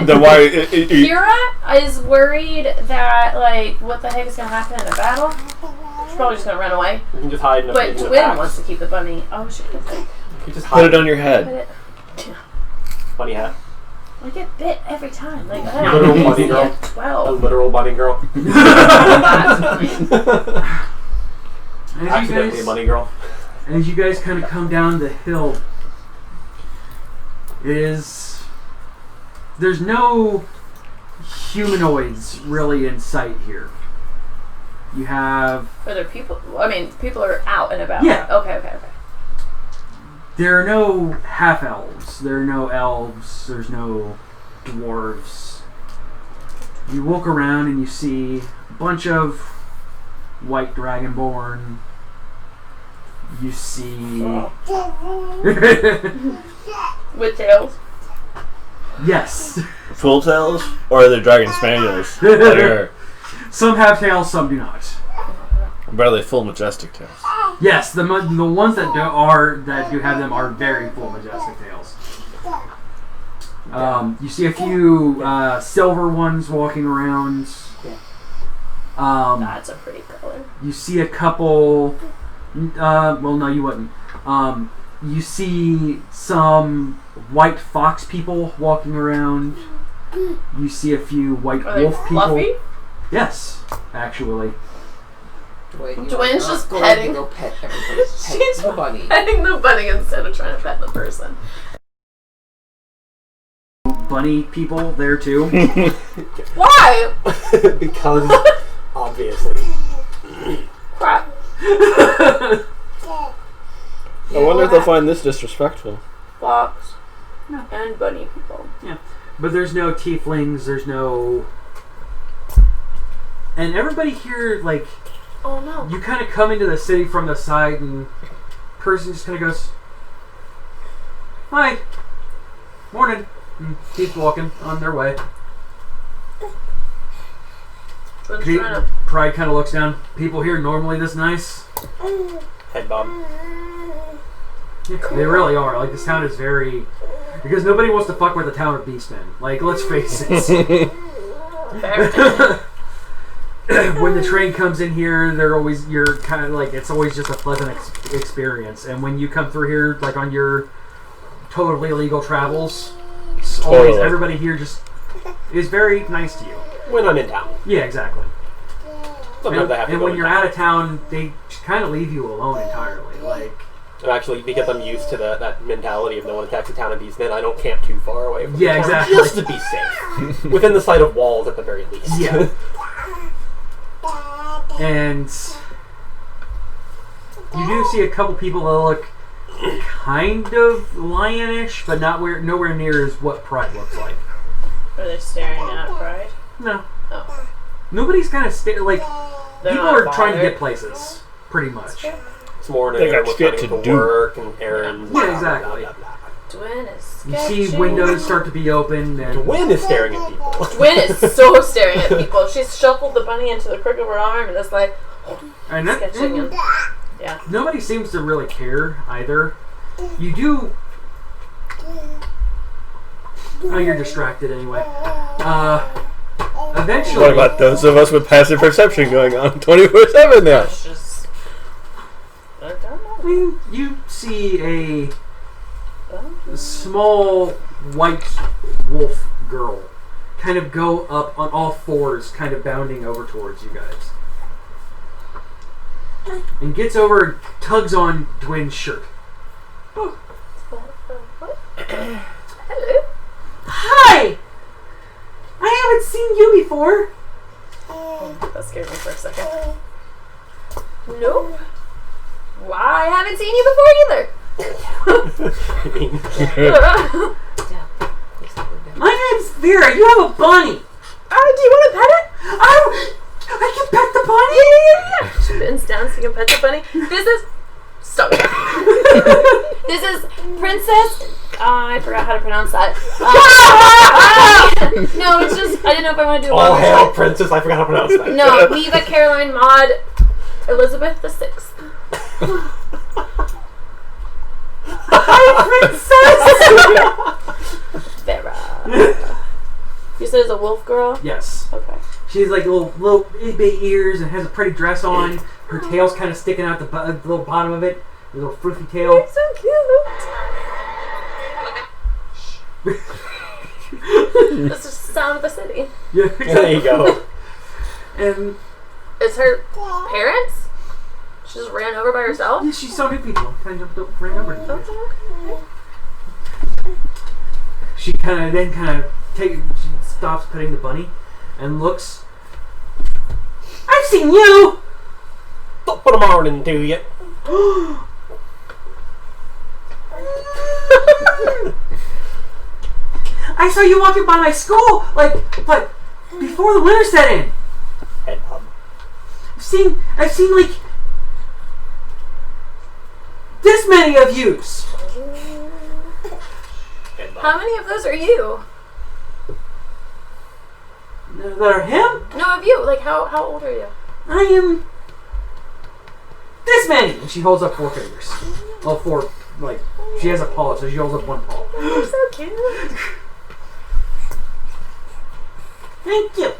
Then why? Kira is worried that, like, what the heck is gonna happen in a battle? She's probably just gonna run away. You can just hide in But the Twin back. wants to keep the bunny. Oh, she could like, You can just Put hide it on your put head. it. bunny hat. I get bit every time. Like, I Literal don't know. bunny girl. A 12. literal bunny girl. Accidentally a bunny girl. As you guys kind of come down the hill, there's no humanoids really in sight here. You have Are there people? I mean, people are out and about. Yeah. Okay. there are no half elves, there are no elves, there's no dwarves. You walk around and you see a bunch of white dragonborn. You see... With tails. Yes. Full tails? Or are they dragon spaniels? That are, Some have tails, some do not. but are they full majestic tails? Yes, the ones that do have them are very full majestic tails. You see a few silver ones walking around. That's a pretty color. You see a couple. Well, no, you wouldn't. You see some white fox people walking around. You see a few white Are they wolf people. fluffy? Yes, actually. Dwayne's just petting. Go pet everybody. She's Pet the bunny. petting the bunny instead of trying to pet the person. Bunny people there too. Why? Because, obviously. Crap. I wonder if they'll find this disrespectful. Fox. No. And bunny people. But there's no tieflings, there's no... And everybody here, like, Oh no. you kind of come into the city from the side and person just kind of goes, "Hi. Morning." And keeps walking on their way. Dwayne's trying to... Pride kind of looks down. People here normally this nice? Head bob. Yeah, they really are. Like, this town is very... Because nobody wants to fuck with the town of beastmen. Like, let's face it. Fair. When the train comes in here, you're kind of like, it's always just a pleasant experience. And when you come through here, like on your totally legal travels, always everybody here just is very nice to you. When I'm in town. Yeah, exactly. Sometimes I have to And go when in you're town. out of town, they kind of leave you alone entirely. Like, And actually, because I'm used to that mentality of no one attacks the town of beastmen, I don't camp too far away from Yeah, the town, exactly. just to be safe. Within the sight of walls, at the very least. yeah. And you do see a couple people that look kind of lionish, but nowhere near as what Pride looks like. Are they staring at Pride? No. Oh. Nobody's kind of like, They're people not are trying to bothered. get places, pretty much. It's more They got what's shit running to to do. work and errands. Yeah, blah, exactly. blah, blah, blah. Dwayne is You sketchy. see windows start to be open, and Dwayne is staring at people. Dwayne is so staring at people. She's shuffled the bunny into the crook of her arm and it's like and that- sketching him. Yeah. nobody seems to really care either. You do. Oh, you're distracted anyway. Eventually. What about those of us with passive perception going on 24/7 now? It's just... I don't I know. mean, you see a small white wolf girl kind of go up on all fours, kind of bounding over towards you guys. And gets over and tugs on Dwayne's shirt. What? Hello. Hi! I haven't seen you before. That scared me for a second. Nope. Why? I haven't seen you before either. My name's Vera. You have a bunny. Do you want to pet it? I can pet the bunny. Yeah. She bends down so you can pet the bunny. This is... Stop. This is Princess... I forgot how to pronounce that. No, it's just... I didn't know if I want to do All one. hail, Princess. I forgot how to pronounce that. No, Viva Caroline Maud Elizabeth VI. Hi, Princess. Vera. You said it's a wolf girl? Yes. Okay. She's like little itty ears and has a pretty dress on. Her tail's kind of sticking out the little bottom of it. A little froofy tail. You're so cute. This is the sound of the city. Yeah, There you go. And Is her parents? She just ran over by herself? she saw new people. Kind of ran over to you. Okay. She she stops petting the bunny and looks. I've seen you. Don't put a morning to you. I saw you walking by my school. Like, but before the winter set in. Head nod. I've seen like this many of yous. Head nod. How many of those are you? That are him? No, of you. Like, how old are you? I am this many. And she holds up 4 fingers. Well, 4, like, she has a paw, so she holds up 1 paw. You're so cute. Thank you.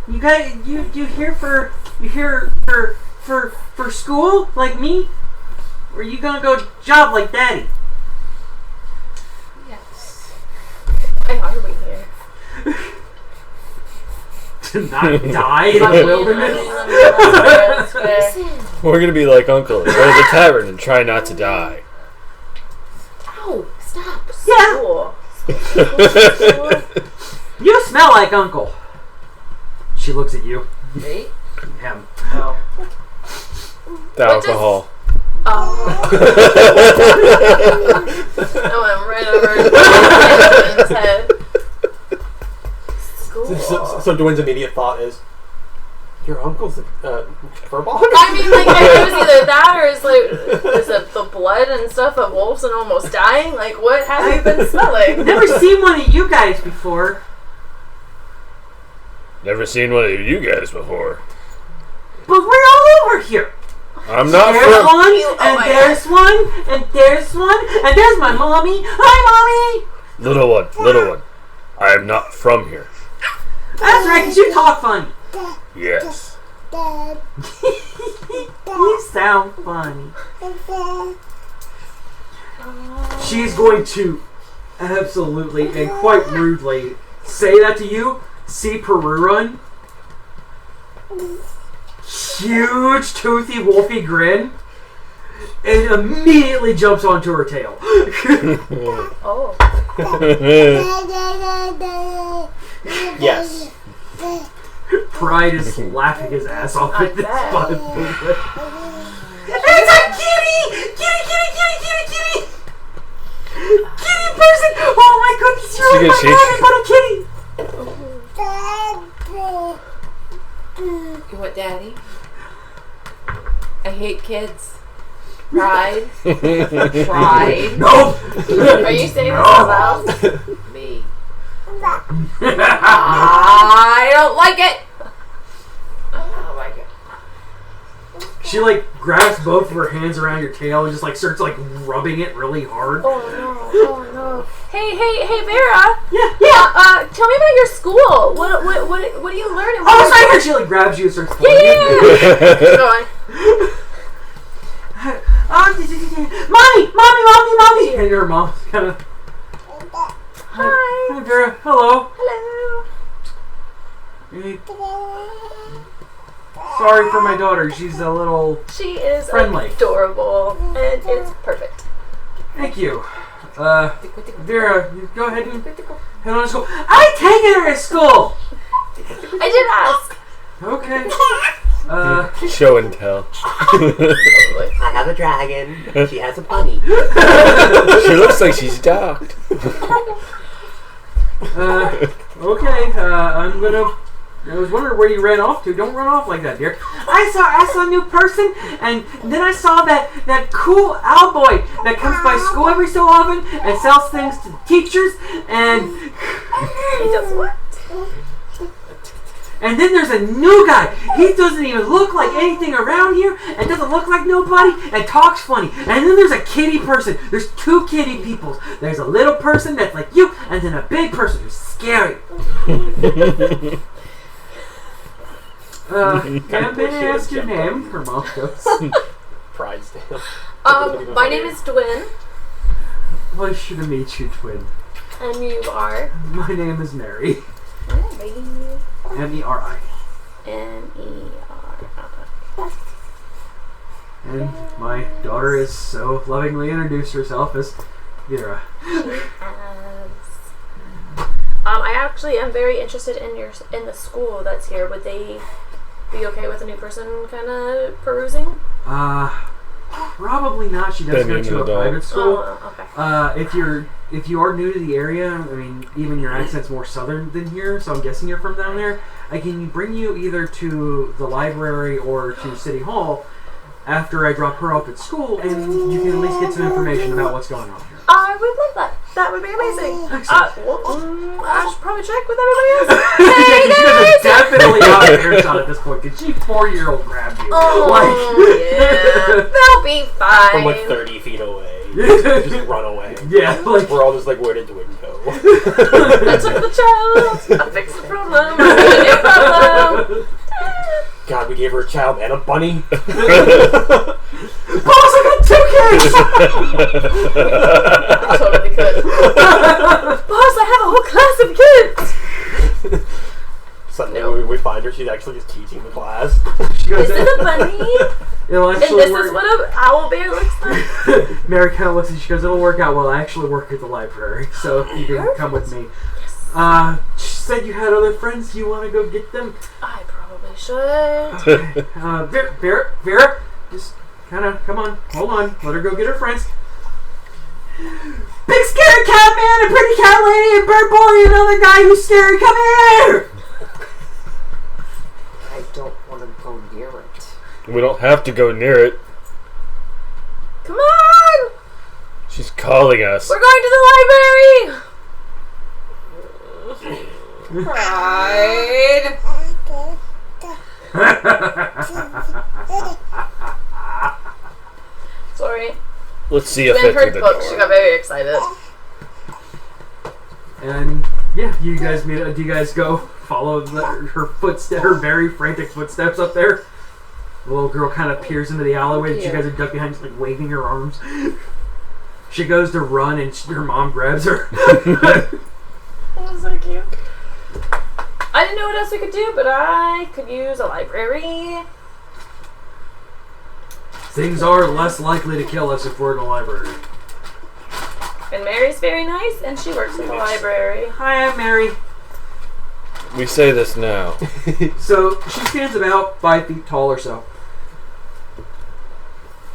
You guys, you here for school like me? Or are you gonna go job like Daddy? Yes. Why are we here? To not die in the wilderness? That's fair. We're gonna be like Uncle. Go to the tavern and try not to die. Ow! Stop. Yeah. Cool. You smell like Uncle. She looks at you. Me? Him. Oh. The alcohol. Oh. I went right over his head. School. So Dwayne's immediate thought is, your uncle's a furball? I mean, like, it was either that or is it the blood and stuff of wolves and almost dying? Like, what have you been smelling? Never seen one of you guys before. Never seen one of you guys before. But we're all over here. I'm not There's from. one, Oh and my there's one, and there's one, and there's my mommy. Hi, mommy. Little one. I am not from here. That's right, 'cause you talk funny. Yes. You sound funny. She's going to absolutely and quite rudely say that to you. See Peru run. Huge, toothy, wolfy grin. And immediately jumps onto her tail. Oh. Yes. Pride is laughing his ass off I at this bet. spot. It's a kitty! Kitty, kitty, kitty, kitty, kitty! Kitty person! Oh my goodness, you're like my daddy, but a kitty! You want daddy? I hate kids. Pride. Pride. No! Are you saying this out loud? Me. I don't like it. I don't like it. She like grabs both of her hands around your tail and just like starts like rubbing it really hard. Oh no. Hey, Vera. Yeah. Tell me about your school. What do you learn? Oh, it's right here. She like grabs you and starts pulling Yeah. you. Go on. Mommy! And your mom's kind of. Hi. Hi, Vera. Hello. Hello. Hey. Sorry for my daughter. She's a little. She is Friendly. adorable, and it's perfect. Thank you. Vera, you go ahead and head on to school. I taken her to school. I did ask. Okay. Show and tell. I have a dragon. She has a bunny. She looks like she's docked. Okay. I was wondering where you ran off to. Don't run off like that, dear. I saw a new person, and then I saw that cool owl boy that comes by school every so often and sells things to the teachers, and He does what? and then there's a new guy. He doesn't even look like anything around here, and doesn't look like nobody, and talks funny. And then there's a kitty person. There's 2 kitty peoples. There's a little person that's like you, and then a big person who's scary. May I ask your name? Her mom goes. Pride stamp. My name is Dwyn, Pleasure to meet you, twin. and you are My name is Mary. M-E-R-I. N-E-R-I. And my daughter is so lovingly introduced herself as Vera. I actually am very interested in the school that's here. Would they be okay with a new person kind of perusing? Probably not. She does go Being to an a adult. private school. Oh, okay. If you're if you are new to the area, I mean, even your accent's more southern than here, so I'm guessing you're from down there. I can bring you either to the library or to City Hall after I drop her off at school, and you can at least get some information about what's going on here. I would love that. That would be amazing. Excellent. I should probably check with everybody else. Hey, you guys are definitely out of earshot at this point, because she 4-year-old grabbed you. Oh, yeah. They'll be fine. From like 30 feet away. Just run away. Yeah, like... We're all just like, where did Dwin go? I took the child. I fixed the problem. I made a new problem. God, we gave her a child and a bunny. Boss, I got 2 kids! I totally could. Boss, I have a whole class of kids. Suddenly when we find her, she's actually just teaching the class. She goes, This is a bunny. it'll And actually this work. is what an owl bear looks like. Mary kind of looks and she goes, it'll work out well. I actually work at the library, so you can come with me. She said you had other friends. You want to go get them? I probably should. Vera, just kind of, come on, hold on. Let her go get her friends. Big scary cat man, a pretty cat lady, a bird boy, and another guy who's scary. Come here! I don't want to go near it. We don't have to go near it. Come on! She's calling us. We're going to the library! Pride. Sorry. Let's see if When it's heard the books, she door. got very excited. And yeah, do you guys go follow her footsteps, her very frantic footsteps up there? The little girl kind of peers into the alleyway that you guys are ducked behind, just like waving her arms. She goes to run and her mom grabs her. That was so cute. I didn't know what else we could do, but I could use a library. Things are less likely to kill us if we're in a library. And Mary's very nice, and she works in the library. Hi, I'm Mary. We say this now. So she stands about 5 feet tall or so.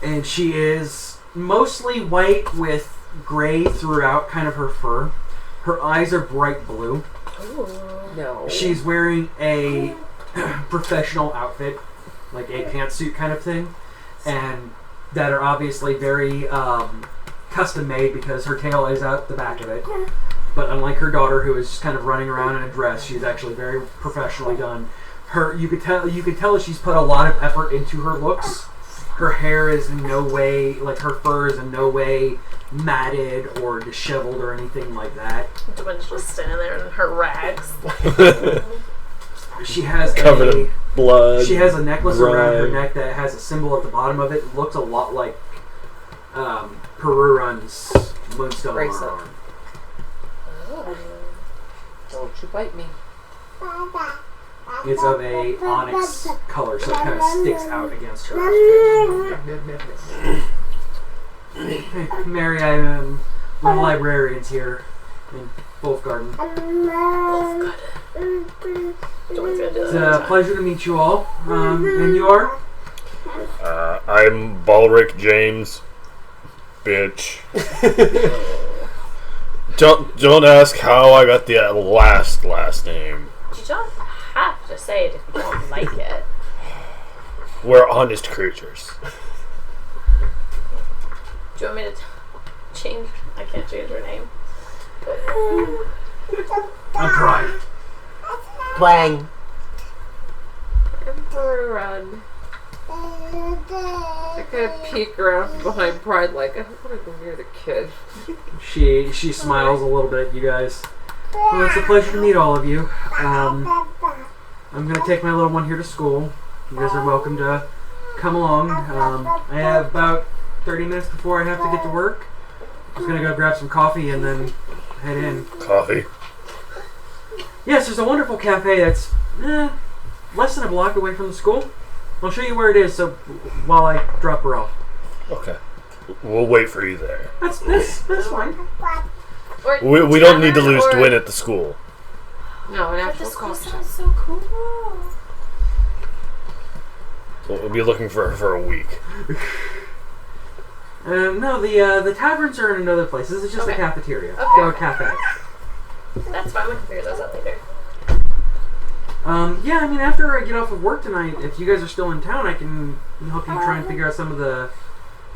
And she is mostly white with gray throughout kind of her fur. Her eyes are bright blue. Ooh. No. She's wearing a professional outfit, like a pantsuit kind of thing, and that are obviously very custom made because her tail is out the back of it. But unlike her daughter, who is just kind of running around in a dress, she's actually very professionally done. You could tell she's put a lot of effort into her looks. Her hair is in no way, like her fur is in no way matted or disheveled or anything like that. Dwin's just standing there in her rags. She has Covered in blood. She has a necklace around her grime. neck that has a symbol at the bottom of it. It looks a lot like Perurun's moonstone Bracelet. arm. Don't you bite me. It's of a onyx color, so it kind of sticks out against her. Hey, Mary, I'm one of the librarians here in Wolf Garden. Dwin's gonna do It's that. a pleasure to meet you all. And you are? I'm Balric James. Bitch. Don't ask how I got the last name. You don't have to say it if you don't like it. We're honest creatures. Do you want me to change? I can't change her name. I'm Pride. Twang. Run. I kind of peek around from behind Pride like, I don't want to go near the kid. She smiles a little bit at you guys. Well, it's a pleasure to meet all of you. I'm going to take my little one here to school. You guys are welcome to come along. I have about 30 minutes before I have to get to work. I'm just going to go grab some coffee and then head in. Coffee. Yes, there's a wonderful cafe that's less than a block away from the school. I'll show you where it is so while I drop her off. Okay. We'll wait for you there. That's fine. Or We don't need to lose or- Dwin at the school. No, an But the actual school coffee shop. sounds so cool. We'll be looking for her for a week. No, the taverns are in another place. This is just a Okay. cafeteria. Okay. Or a cafe. That's fine. We can figure those out later. Yeah, I mean, after I get off of work tonight, if you guys are still in town, I can help you try and figure out some of the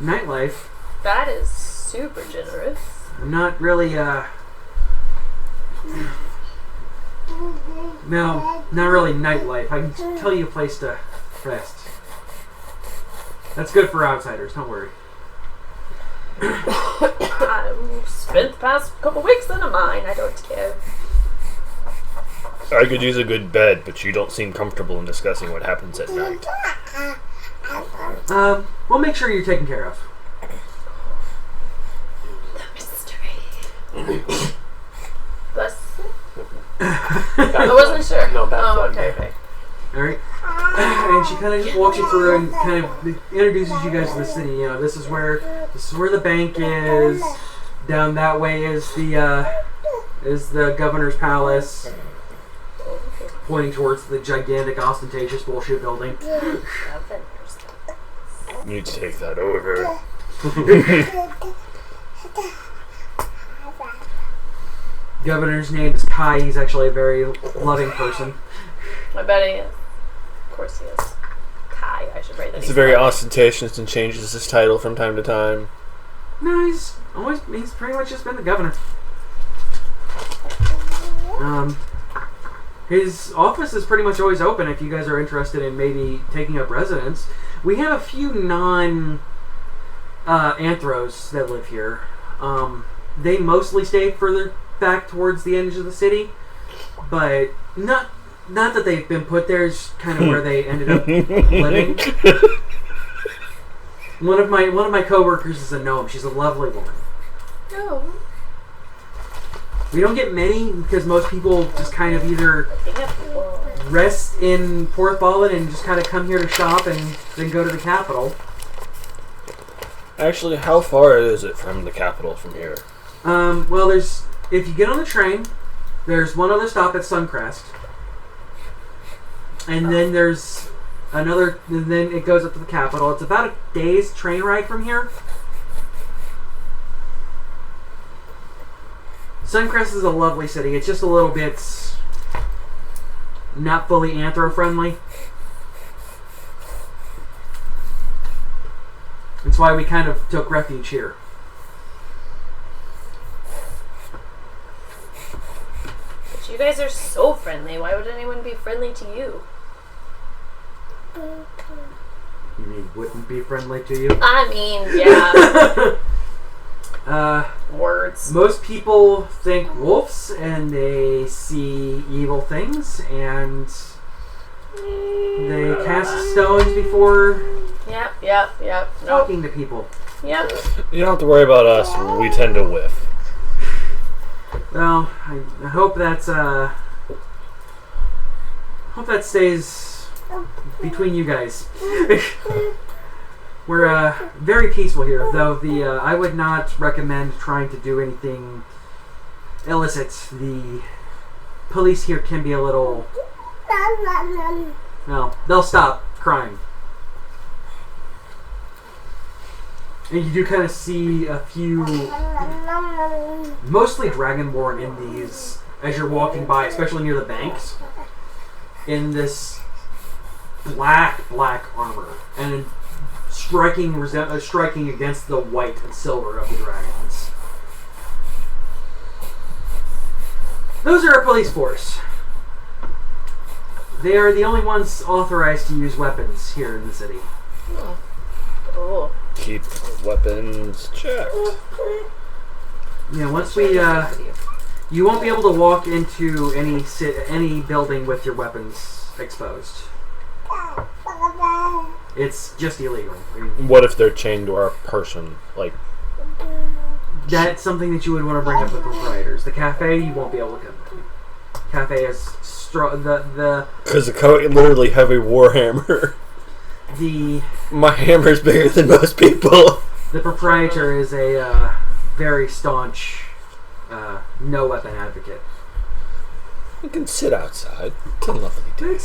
nightlife. That is super generous. I'm not really, no, not really nightlife. I can tell you a place to rest. That's good for outsiders, don't worry. I've spent the past couple weeks in a mine. I don't care. I could use a good bed, but you don't seem comfortable in discussing what happens at night. We'll make sure you're taken care of. The mystery. Bless. I wasn't sure. No, bad fun. Okay. Alright? And she kind of just walks you through and kind of introduces you guys to the city. You know, this is where the bank is. Down that way is the governor's palace. Pointing towards the gigantic, ostentatious bullshit building. Governors. You take that over. Governor's name is Kai. He's actually a very loving person. I bet he is. Of course he is. Kai. I should write that. He's very ostentatious and changes his title from time to time. No, he's pretty much just been the governor. His office is pretty much always open if you guys are interested in maybe taking up residence. We have a few non-anthros that live here. They mostly stay further back towards the edge of the city, but not that they've been put there. Is kind of where they ended up living. One of my coworkers is a gnome. She's a lovely woman. No. We don't get many because most people just kind of either They have people. rest in Porthballin and just kind of come here to shop and then go to the capital. Actually, how far is it from the capital from here? Well, if you get on the train, there's one other stop at Suncrest. And then there's another, and then it goes up to the capital. It's about a day's train ride from here. Suncrest is a lovely city. It's just a little bit not fully anthro-friendly. That's why we kind of took refuge here. But you guys are so friendly. Why would anyone be friendly to you? You mean wouldn't be friendly to you? I mean, yeah. Words. Most people think wolves and they see evil things and they cast stones before Yep. Nope. talking to people. Yep. You don't have to worry about us. We tend to whiff. Well, I hope that's hope that stays between you guys. We're very peaceful here, though I would not recommend trying to do anything illicit. The police here can be a little... Well, they'll stop crime. And you do kind of see a few, mostly Dragonborn in these, as you're walking by, especially near the banks, in this black armor, and striking against the white and silver of the dragons. Those are a police force. They are the only ones authorized to use weapons here in the city. Cool. Keep weapons checked. Yeah, once we, you won't be able to walk into any building with your weapons exposed. It's just illegal. I mean, What if they're chained to our person? Like, that's something that you would want to bring up with proprietors. The cafe, you won't be able to come in. Cafe is because the literally have a warhammer. My hammer's bigger than most people. The proprietor is a very staunch no weapon advocate. You can sit outside. It's a lovely day.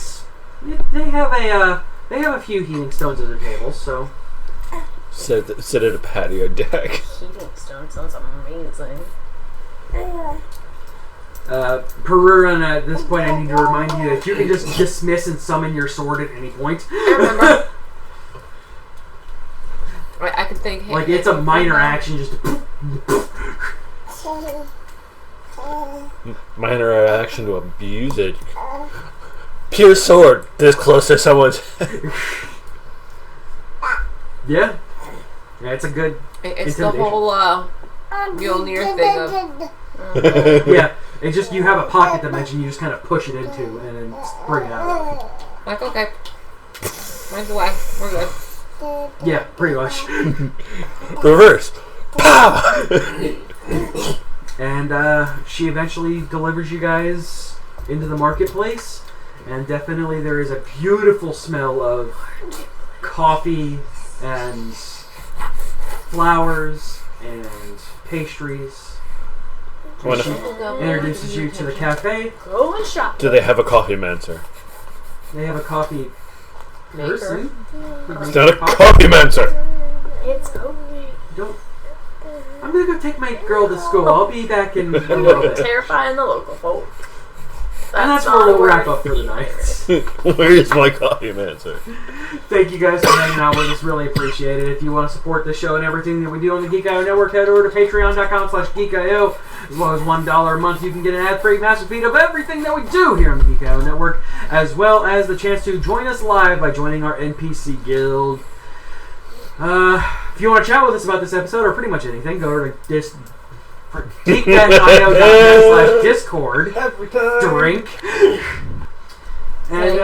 They have a few healing stones at their tables, so Sit at a patio deck. Heating stone sounds amazing. Peruran, at this point, I need to remind you that you can just dismiss and summon your sword at any point. I remember. Right, I can think. Hey, Like, it's a minor action, just Minor action to abuse it. Pure sword, this close to someone's head. Yeah. Yeah, it's a good it's the whole Mjolnir thing of. yeah, it's just you have a pocket dimension you just kind of push it into and then bring it out. Like, okay. Mine's away. We're good. Yeah, pretty much. Reverse. Pow! And she eventually delivers you guys into the marketplace, and definitely there is a beautiful smell of coffee and flowers and pastries. And she introduces you to the cafe. Go and shop. Do they have a coffee mancer? They have a coffee person. It's not a coffee mancer! It's homemade. Don't. I'm gonna go take my girl to school. I'll be back in a little bit. Terrifying the local folk. And that's where we'll wrap up for the night. Where is my coffee mancer? Thank you guys for hanging out with us. Really appreciate it. If you want to support this show and everything that we do on the Geek.io Network, head over to patreon.com/geek.io. As long as $1 a month, you can get an ad-free massive feed of everything that we do here on the Geek.io Network, as well as the chance to join us live by joining our NPC guild. If you want to chat with us about this episode or pretty much anything, go over to geek.io.net/discord. Drink. And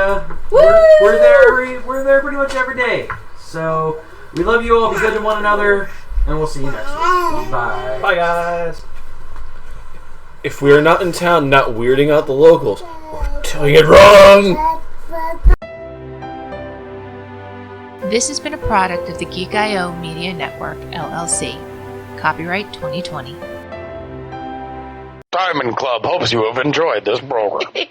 we're there pretty much every day. So we love you all. Be good to one another, and we'll see you next week. Bye. Bye, guys. If we are not in town, not weirding out the locals, we're doing it wrong! This has been a product of the Geek.io Media Network, LLC. Copyright 2020. Diamond Club hopes you have enjoyed this program.